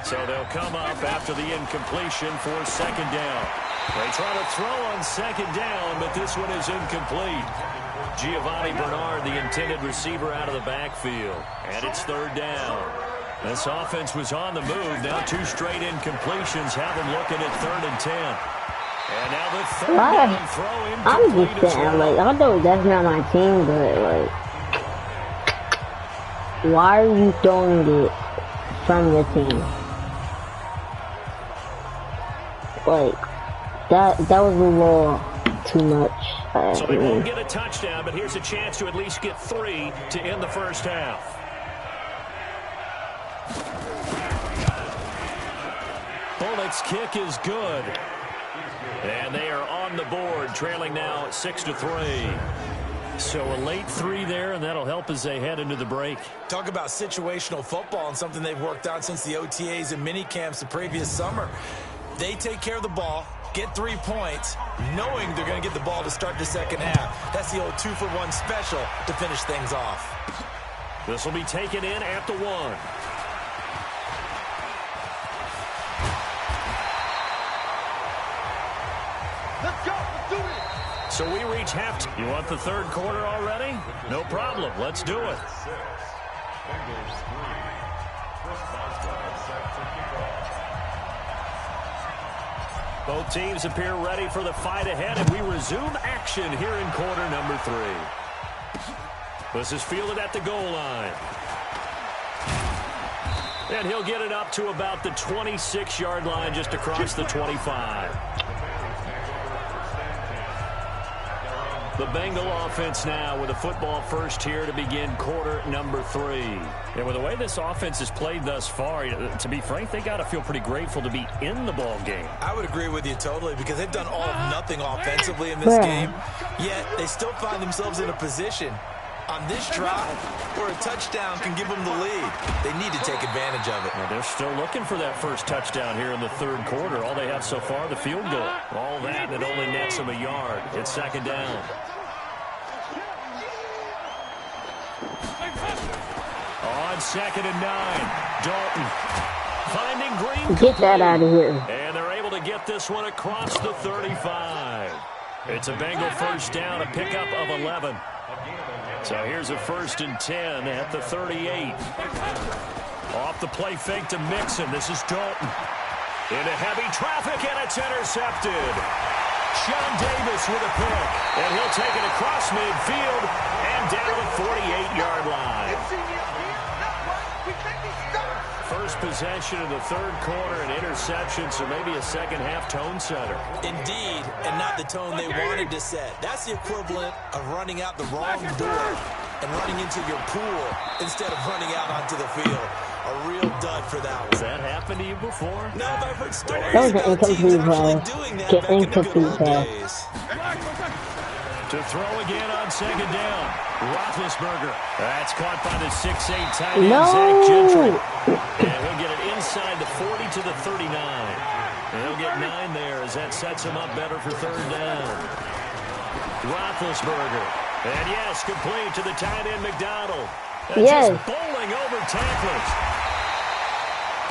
Speaker 2: So they'll come up after the incompletion for 2nd down. They try to throw on 2nd down, but this one is incomplete. Giovanni Bernard, the intended receiver, out of the backfield. And it's 3rd down. This offense was on the move. Now 2 straight incompletions have them looking at 3rd and 10. And now the 3rd down throw incomplete.
Speaker 1: I'm just saying, like, I know that's not my team, but, like... Why are you throwing it from your team? Like, that was a little too much.
Speaker 2: So they won't get a touchdown, but here's a chance to at least get 3 to end the first half. Bullock's kick is good. And they are on the board, trailing now 6-3. So a late 3 there, and that'll help as they head into the break.
Speaker 3: Talk about situational football and something they've worked on since the OTAs and mini camps the previous summer. They take care of the ball, get 3 points, knowing they're going to get the ball to start the second half. That's the old 2-for-1 special to finish things off.
Speaker 2: This will be taken in at the 1.
Speaker 4: Let's go. Let's do it.
Speaker 2: So we reach half. You want the third quarter already? No problem. Let's do it. Both teams appear ready for the fight ahead, and we resume action here in quarter number 3. This is fielded at the goal line. And he'll get it up to about the 26-yard line, just across the 25. The Bengal offense now with a football first here to begin quarter number 3. And with the way this offense has played thus far, to be frank, they got to feel pretty grateful to be in the ball game.
Speaker 3: I would agree with you totally, because they've done all of nothing offensively in this game, yet they still find themselves in a position on this drive where a touchdown can give them the lead. They need to take advantage of it.
Speaker 2: Well, they're still looking for that first touchdown here in the third quarter. All they have so far, the field goal. All that, and it only nets them a yard. It's second down. On 2nd and 9, Dalton finding Green.
Speaker 1: Get that out of here.
Speaker 2: And they're able to get this one across the 35. It's a Bengal first down, a pickup of 11. So here's a 1st and 10 at the 38. Off the play fake to Mixon. This is Dalton. Into heavy traffic, and it's intercepted. Sean Davis with a pick. And he'll take it across midfield and down the 48-yard line. First possession of the third quarter, an interception, so maybe a second-half tone setter.
Speaker 3: Indeed, and not the tone they wanted to set. That's the equivalent of running out the wrong door and running into your pool instead of running out onto the field. A real dud for that one.
Speaker 2: Has that happened to you before?
Speaker 3: No, but I've heard stories
Speaker 1: That was an
Speaker 3: about teams
Speaker 1: incomplete
Speaker 3: actually
Speaker 1: pass.
Speaker 3: doing that
Speaker 1: Get
Speaker 3: back in the good
Speaker 1: incomplete
Speaker 3: old
Speaker 1: pass.
Speaker 3: days.
Speaker 2: To throw again on second down. Roethlisberger. That's caught by the 6'8" tight end,
Speaker 1: No.
Speaker 2: Zach Gentry. And he'll get it inside the 40 to the 39. And he'll get 9 there as that sets him up better for third down. Roethlisberger. And yes, complete to the tight end, McDonald. And
Speaker 1: Yes.
Speaker 2: just bowling over tacklers.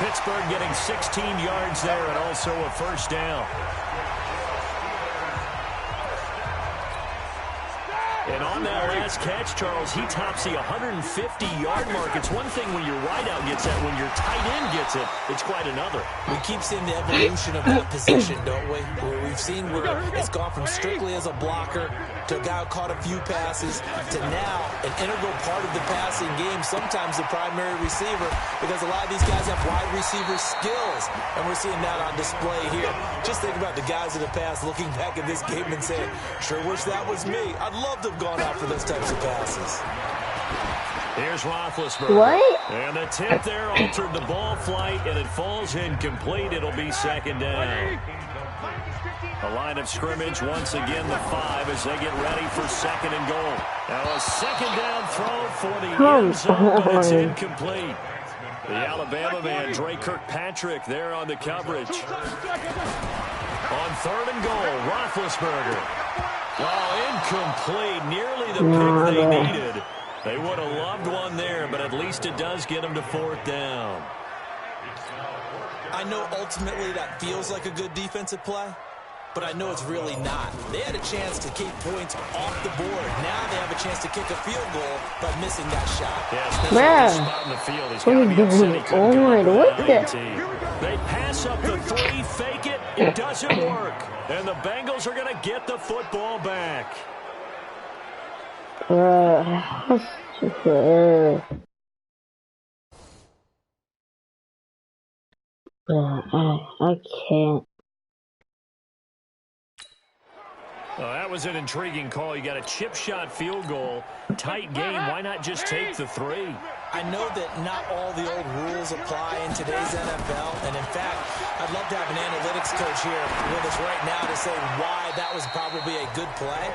Speaker 2: Pittsburgh getting 16 yards there and also a first down. And on that last catch, Charles, he tops the 150-yard mark. It's one thing when your wideout gets that. When your tight end gets it, it's quite another.
Speaker 3: We keep seeing the evolution of that position, don't we? Where we've seen where it's gone from strictly as a blocker to a guy who caught a few passes to now an integral part of the passing game, sometimes the primary receiver, because a lot of these guys have wide receiver skills, and we're seeing that on display here. Just think about the guys in the past looking back at this game and saying, sure wish that was me. I'd love to have gone out for those types of passes.
Speaker 2: Here's Roethlisberger.
Speaker 1: What?
Speaker 2: And the tip there altered the ball flight, and it falls incomplete. It'll be second down. The line of scrimmage, once again, the 5 as they get ready for second and goal. Now a second down throw for the end zone, but it's incomplete. The Alabama man, Dre Kirkpatrick, there on the coverage. On third and goal, Roethlisberger. Well, incomplete, nearly the pick they needed. They would have loved one there, but at least it does get them to fourth down.
Speaker 3: I know ultimately that feels like a good defensive play, but I know it's really not. They had a chance to keep points off the board. Now they have a chance to kick a field goal by missing that shot.
Speaker 2: Yeah, especially spot in the field. He's got to be upset he couldn't get
Speaker 1: What
Speaker 2: it
Speaker 1: the?
Speaker 2: They pass up the 3, fake it. It doesn't work. And the Bengals are going to get the football back.
Speaker 1: I can't.
Speaker 2: Well, that was an intriguing call. You got a chip shot field goal. Tight game. Why not just take the 3?
Speaker 3: I know that not all the old rules apply in today's NFL, and in fact, I'd love to have an analytics coach here with us right now to say why that was probably a good play.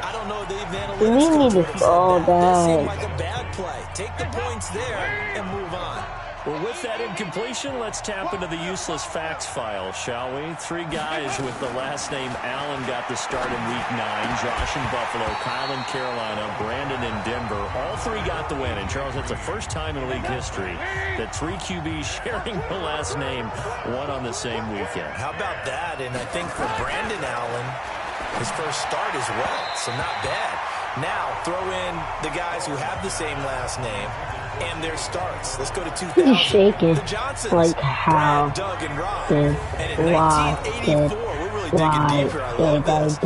Speaker 3: I don't know if the analytics coach would have said that. That seemed like a bad play. Take the points there and move on.
Speaker 2: Well, with that incompletion, let's tap into the useless facts file, shall we? 3 guys with the last name Allen got the start in Week 9. Josh in Buffalo, Kyle in Carolina, Brandon in Denver. All 3 got the win. And, Charles, that's the first time in league history that 3 QBs sharing the last name won on the same weekend.
Speaker 3: How about that? And I think for Brandon Allen, his first start as well, so not bad. Now, throw in the guys who have the same last name and their starts. Let's go to 2000.
Speaker 1: He's shaking.
Speaker 3: The Johnsons,
Speaker 1: like how
Speaker 3: Brad, Doug, and Rob.
Speaker 1: did
Speaker 3: And in 1984, we're really digging deep here. I love this.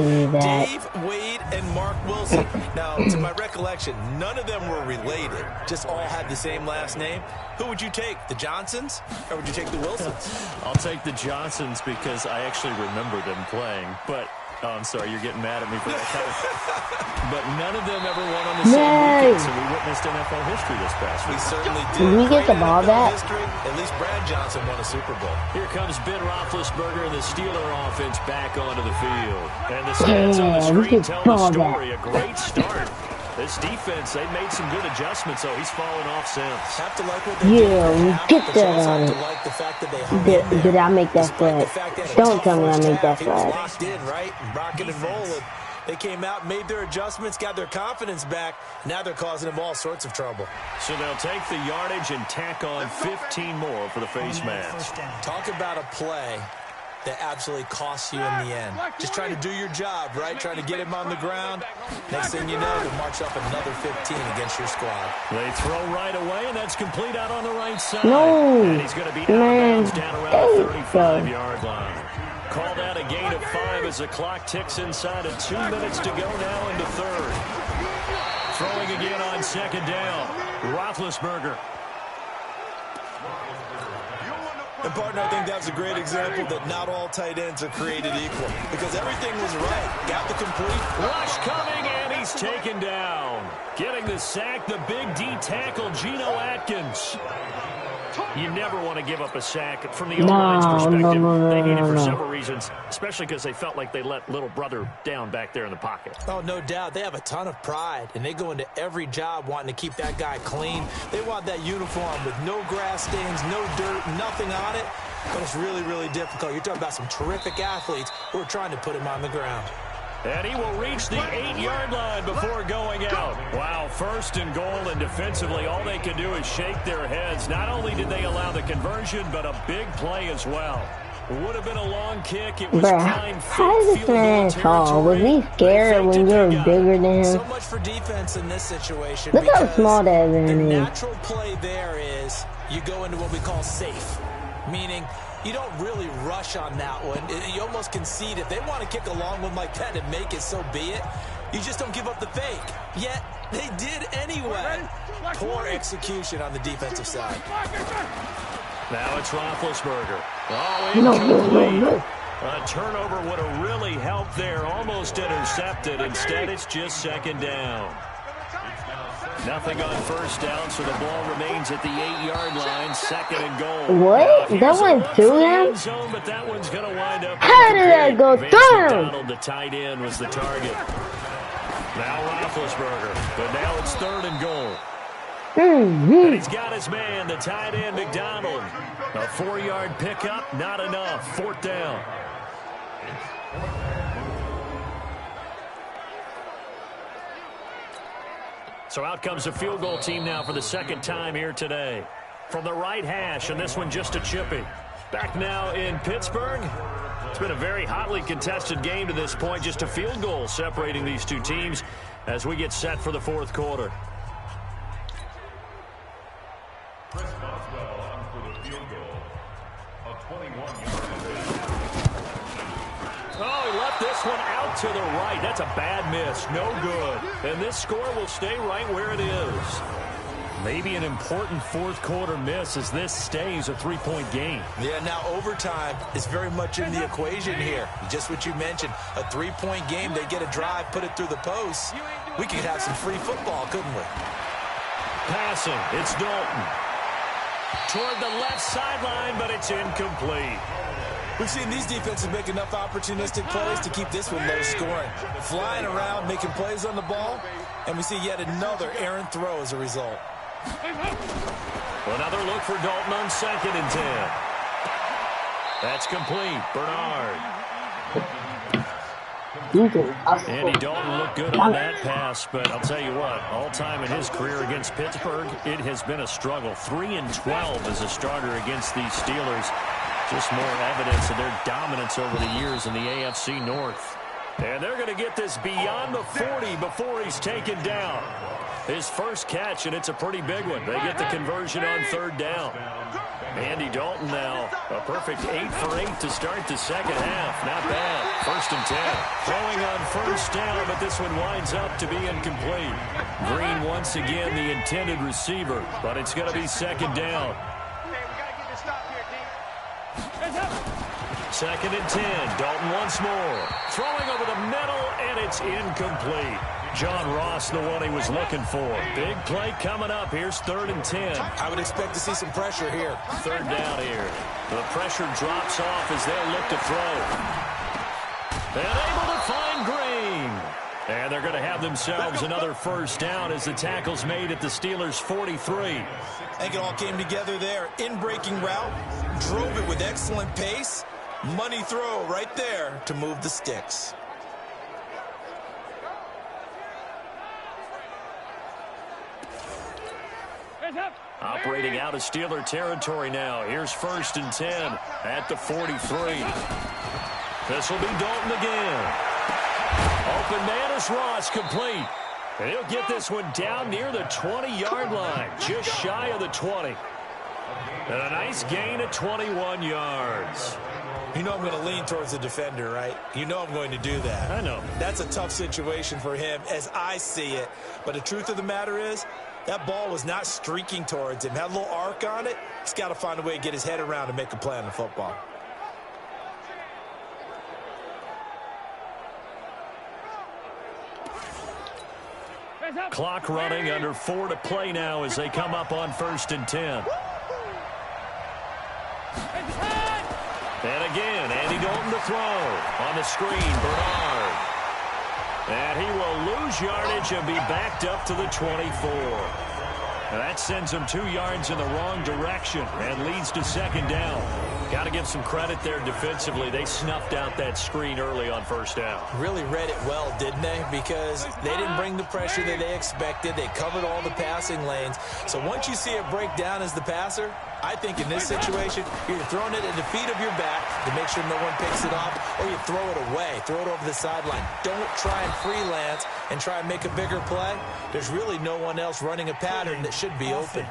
Speaker 3: Dave, Wade, and Mark Wilson. Now, to my recollection, none of them were related. Just all had the same last name. Who would you take, the Johnsons, or would you take the Wilsons?
Speaker 2: I'll take the Johnsons because I actually remember them playing. But oh, I'm sorry, you're getting mad at me for that comment. But none of them ever won on the same weekend, so we witnessed NFL history this past week.
Speaker 3: We certainly did.
Speaker 1: Did we get the ball back?
Speaker 3: History, at least Brad Johnson won a Super Bowl.
Speaker 2: Here comes Ben Roethlisberger and the Steeler offense back onto the field. And the stats on the screen tell the story. A great start. This defense, they've made some good adjustments, so he's fallen off since.
Speaker 3: Have to like what they did.
Speaker 1: Get that on it.
Speaker 3: Like the fact that they hung in there.
Speaker 1: Did I make that flag? Don't tell me I made that
Speaker 3: He was
Speaker 1: flag.
Speaker 3: locked in, right? Rocking and rolling. They came out, made their adjustments, got their confidence back. Now they're causing them all sorts of trouble.
Speaker 2: So they'll take the yardage and tack on 15 more for the face mask.
Speaker 3: Talk about a play that absolutely costs you in the end. Just trying to do your job, right? Trying to get him on the ground. Next thing you know, they march up another 15 against your squad.
Speaker 2: They throw right away, and that's complete out on the right side.
Speaker 1: No,
Speaker 2: and he's going to be out of bounds down around the 35-yard line. Called out a gain of 5 as the clock ticks inside of 2 minutes to go now into third. Throwing again on second down. Roethlisberger.
Speaker 3: And, partner, I think that's a great example that not all tight ends are created equal because everything was right. Got the complete.
Speaker 2: Rush coming, and he's taken down. Getting the sack, the big D tackle, Geno Atkins. You never want to give up a sack from the O-line's perspective. They need it for several reasons, especially because they felt like they let little brother down back there in the pocket.
Speaker 3: Oh, no doubt. They have a ton of pride, and they go into every job wanting to keep that guy clean. They want that uniform with no grass stains, no dirt, nothing on it. But it's really, really difficult. You're talking about some terrific athletes who are trying to put him on the ground.
Speaker 2: And he will reach the 8-yard line before going out. Wow, first and goal, and defensively, all they can do is shake their heads. Not only did they allow the conversion, but a big play as well. Would have been a long kick. It was time.
Speaker 1: How is this man tall? Was he scared when you were bigger than him?
Speaker 3: So much for defense in this situation.
Speaker 1: Look how small that man
Speaker 3: the
Speaker 1: is.
Speaker 3: natural play there is you go into what we call safe, meaning you don't really rush on that one. You almost concede. If they want to kick a long one like that and make it, so be it. You just don't give up the fake. Yet, they did anyway. Poor execution on the defensive side.
Speaker 2: Now it's Roethlisberger. Oh, incomplete. A turnover would have really helped there. Almost intercepted. Instead, it's just second down. Nothing on first down, so the ball remains at the 8-yard line, second and goal.
Speaker 1: What? That went through him?
Speaker 2: Zone, but that one's going to wind up.
Speaker 1: How did that go through him?
Speaker 2: The tight end was the target. Now Roethlisberger, but now it's third and goal. And he's got his man, the tight end, McDonald. A 4-yard pickup, not enough. Fourth down. So out comes the field goal team now for the second time here today. From the right hash, and this one just a chippy. Back now in Pittsburgh. It's been a very hotly contested game to this point. Just a field goal separating these two teams as we get set for the fourth quarter. Oh, he left this one out to the right. That's a bad miss. No good. And this score will stay right where it is. Maybe an important fourth-quarter miss as this stays a three-point game.
Speaker 3: Yeah, now overtime is very much in the equation here. Just what you mentioned, a three-point game, they get a drive, put it through the post. We could have some free football, couldn't we?
Speaker 2: Passing, it's Dalton. Toward the left sideline, but it's incomplete.
Speaker 3: We've seen these defenses make enough opportunistic plays to keep this one low scoring. Flying around, making plays on the ball, and we see yet another errant throw as a result.
Speaker 2: Another look for Dalton on 2nd and 10. That's complete. Bernard. Andy Dalton looked good on that pass, but I'll tell you what, all-time in his career against Pittsburgh, it has been a struggle. 3-12 as a starter against these Steelers. Just more evidence of their dominance over the years in the AFC North. And they're going to get this beyond the 40 before he's taken down. His first catch, and it's a pretty big one. They get the conversion on 3rd down. Andy Dalton now, a perfect 8 for 8 to start the second half. Not bad. 1st and 10. Throwing on 1st down, but this one winds up to be incomplete. Green once again the intended receiver, but it's going to be 2nd down. 2nd and 10. Dalton once more. Throwing over the middle, and it's incomplete. John Ross, the one he was looking for. Big play coming up. Here's 3rd and 10.
Speaker 3: I would expect to see some pressure here.
Speaker 2: 3rd down here. The pressure drops off as they'll look to throw. And able to find Green. And they're going to have themselves another 1st down as the tackle's made at the Steelers' 43.
Speaker 3: I think it all came together there. In-breaking route. Drove it with excellent pace. Money throw right there to move the sticks.
Speaker 2: Operating out of Steeler territory now. Here's 1st and 10 at the 43. This will be Dalton again. Open man is Ross, complete. And he'll get this one down near the 20-yard line, just shy of the 20. And a nice gain of 21 yards.
Speaker 3: You know I'm going to lean towards the defender, right? You know I'm going to do that.
Speaker 2: I know.
Speaker 3: That's a tough situation for him as I see it. But the truth of the matter is, that ball was not streaking towards him. Had a little arc on it. He's got to find a way to get his head around and make a play on the football.
Speaker 2: Clock running, under 4 to play now as they come up on 1st and 10. And again, Andy Dalton to throw. On the screen, Bernard. And he will lose yardage and be backed up to the 24. And that sends him 2 yards in the wrong direction and leads to 2nd down. Got to give some credit there defensively. They snuffed out that screen early on 1st down.
Speaker 3: Really read it well, didn't they? Because they didn't bring the pressure that they expected. They covered all the passing lanes. So once you see it break down as the passer, I think in this situation, you're throwing it at the feet of your back to make sure no one picks it off, or you throw it away, throw it over the sideline. Don't try and freelance and try and make a bigger play. There's really no one else running a pattern that should be open.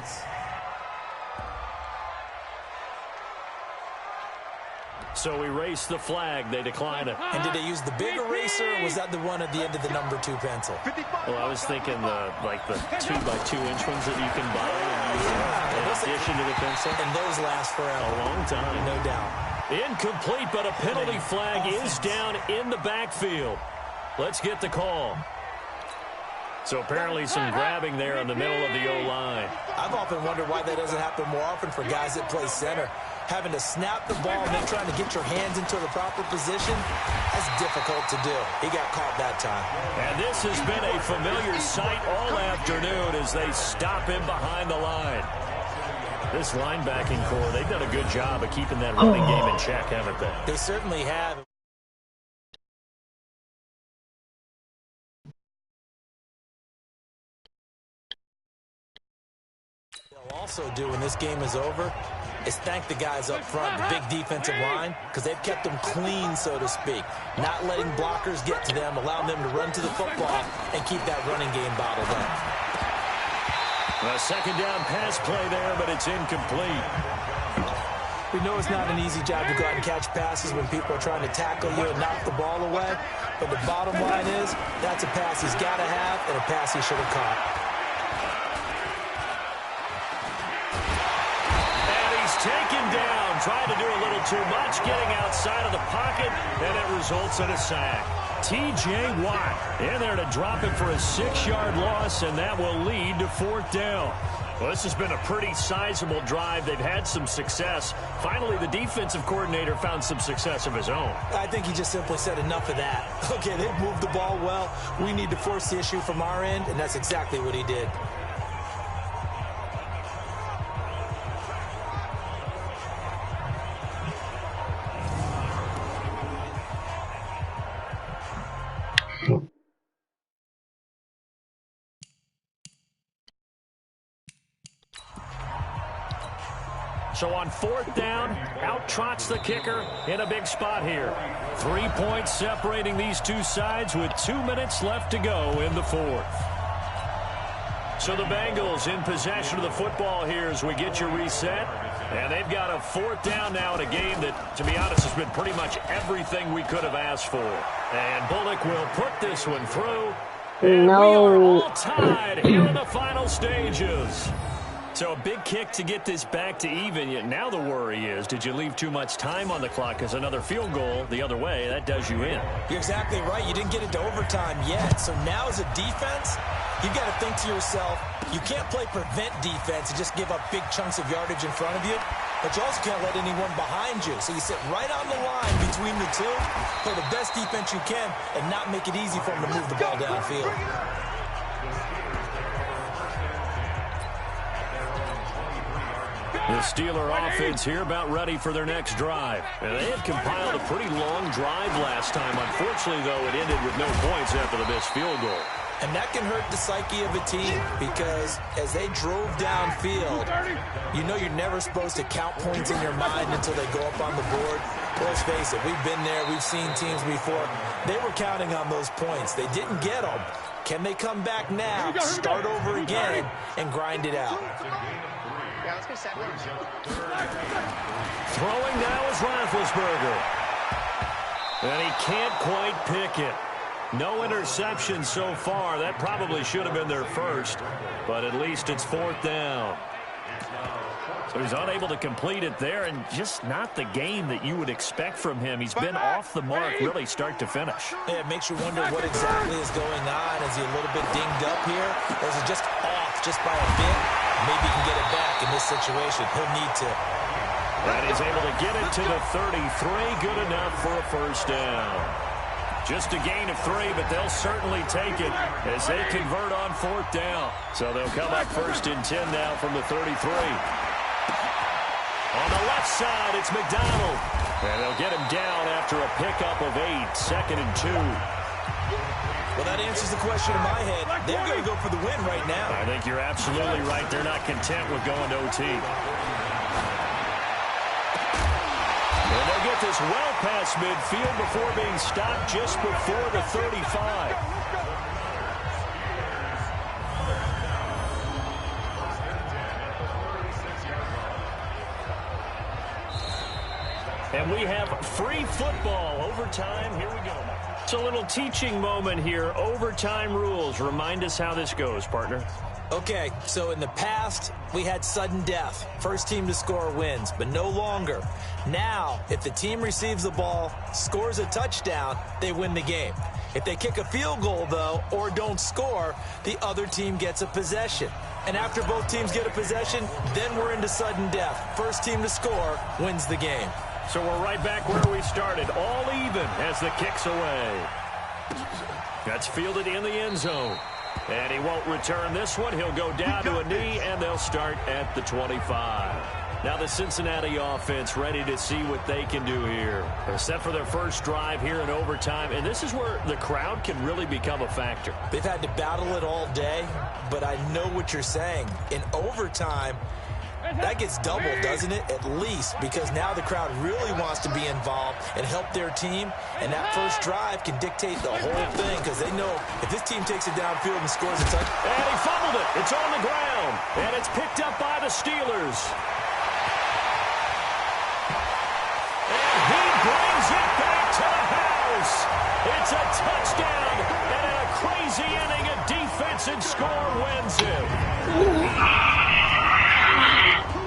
Speaker 2: So we race the flag. They decline it.
Speaker 3: And did they use the big eraser, or was that the one at the end of the number 2 pencil?
Speaker 2: Well, I was thinking the 2x2-inch ones that you can buy and use in addition to the pencil.
Speaker 3: And those last forever.
Speaker 2: A long time.
Speaker 3: No doubt.
Speaker 2: Incomplete, but a penalty flag is down in the backfield. Let's get the call. So apparently some grabbing there in the middle of the O-line.
Speaker 3: I've often wondered why that doesn't happen more often for guys that play center. Having to snap the ball and then trying to get your hands into the proper position, that's difficult to do. He got caught that time.
Speaker 2: And this has been a familiar sight all afternoon as they stop him behind the line. This linebacking core, they've done a good job of keeping that running game in check, haven't they?
Speaker 3: They certainly have. They'll also do when this game is over is thank the guys up front, the big defensive line, because they've kept them clean, so to speak. Not letting blockers get to them, allowing them to run to the football and keep that running game bottled up.
Speaker 2: A 2nd down pass play there, but it's incomplete.
Speaker 3: We know it's not an easy job to go out and catch passes when people are trying to tackle you and knock the ball away, but the bottom line is that's a pass he's got to have and a pass he should have caught.
Speaker 2: trying to do a little too much, getting outside of the pocket, and it results in a sack. T.J. Watt in there to drop it for a 6-yard loss, and that will lead to 4th down. Well, this has been a pretty sizable drive. They've had some success. Finally, the defensive coordinator found some success of his own.
Speaker 3: I think he just simply said enough of that. Okay, they've moved the ball well. We need to force the issue from our end, and that's exactly what he did.
Speaker 2: So on 4th down, out trots the kicker in a big spot here. 3 points separating these two sides with 2 minutes left to go in the 4th. So the Bengals in possession of the football here as we get you reset. And they've got a 4th down now in a game that, to be honest, has been pretty much everything we could have asked for. And Bullock will put this one through. And we are all tied here in the final stages. So a big kick to get this back to even. Yet now the worry is, did you leave too much time on the clock? Because another field goal the other way, that does you in.
Speaker 3: You're exactly right. You didn't get it to overtime yet. So now as a defense, you've got to think to yourself, you can't play prevent defense and just give up big chunks of yardage in front of you. But you also can't let anyone behind you. So you sit right on the line between the two, play the best defense you can, and not make it easy for them to move the ball downfield.
Speaker 2: The Steeler offense here about ready for their next drive. And they had compiled a pretty long drive last time. Unfortunately, though, it ended with no points after the missed field goal.
Speaker 3: And that can hurt the psyche of a team because as they drove downfield, you know you're never supposed to count points in your mind until they go up on the board. Well, let's face it, we've been there. We've seen teams before. They were counting on those points. They didn't get them. Can they come back now, start over again, and grind it out?
Speaker 7: Yeah, let's go set.
Speaker 2: Throwing now is Roethlisberger. And he can't quite pick it. No interception so far. That probably should have been their first, but at least it's 4th down. So he's unable to complete it there, and just not the game that you would expect from him. He's been off the mark really start to finish.
Speaker 3: Yeah, it makes you wonder what exactly is going on. Is he a little bit dinged up here, or is it just off just by a bit? Maybe he can get it back in this situation. He'll need to.
Speaker 2: And he's able to get it to the 33. Good enough for a first down. Just a gain of 3, but they'll certainly take it as they convert on 4th down. So they'll come up 1st and 10 now from the 33. On the left side, it's McDonald. And they'll get him down after a pickup of 8, 2nd and 2.
Speaker 3: Well, that answers the question in my head. They're going to go for the win right now.
Speaker 2: I think you're absolutely right. They're not content with going to OT. And they'll get this well past midfield before being stopped just before the 35. And we have free football. Overtime, here we go. It's a little teaching moment here. Overtime rules. Remind us how this goes, partner.
Speaker 3: Okay, so in the past, we had sudden death. First team to score wins, but no longer. Now, if the team receives the ball, scores a touchdown, they win the game. If they kick a field goal, though, or don't score, the other team gets a possession. And after both teams get a possession, then we're into sudden death. First team to score wins the game.
Speaker 2: So we're right back where we started, all even as the kick's away. That's fielded in the end zone. And he won't return this one. He'll go down to a knee, and they'll start at the 25. Now the Cincinnati offense ready to see what they can do here. They're set for their first drive here in overtime, and this is where the crowd can really become a factor.
Speaker 3: They've had to battle it all day, but I know what you're saying. In overtime, that gets doubled, doesn't it? At least, because now the crowd really wants to be involved and help their team, and that first drive can dictate the whole thing because they know if this team takes it downfield and scores a touchdown.
Speaker 2: And he fumbled it. It's on the ground, and it's picked up by the Steelers. And he brings it back to the house. It's a touchdown, and in a crazy inning, a defensive score wins it.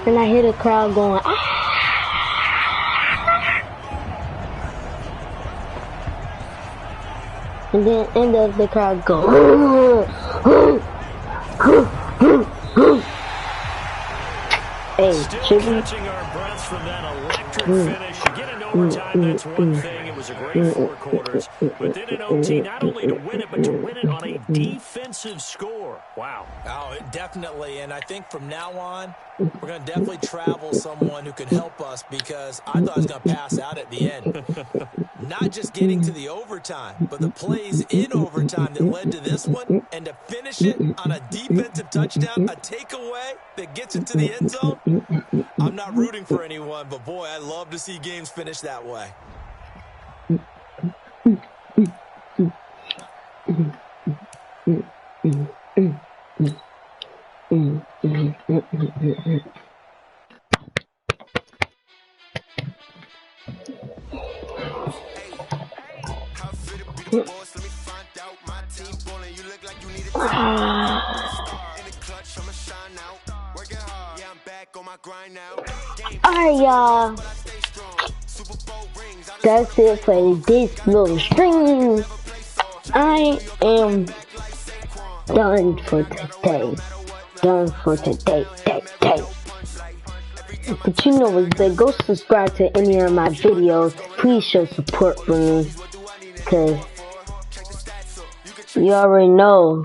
Speaker 1: And I hear the crowd going, ah! And then end of the crowd go. Hey,
Speaker 2: Still catching our breaths from that electric finish. You get into overtime, that's one thing. It was a great 4 quarters. But then in OT, not only to win it, but to win it on a defensive score. Wow.
Speaker 3: Oh, definitely. And I think from now on, we're going to definitely travel someone who can help us because I thought I was going to pass out at the end. Not just getting to the overtime, but the plays in overtime that led to this one. And to finish it on a defensive touchdown, a takeaway that gets into the end zone. I'm not rooting for anyone, but boy, I love to see games finish that way.
Speaker 1: Alright, y'all. That's it for this little stream. I am done for today. But you know what's good. Go subscribe to any of my videos. Please show support for me. Because you already know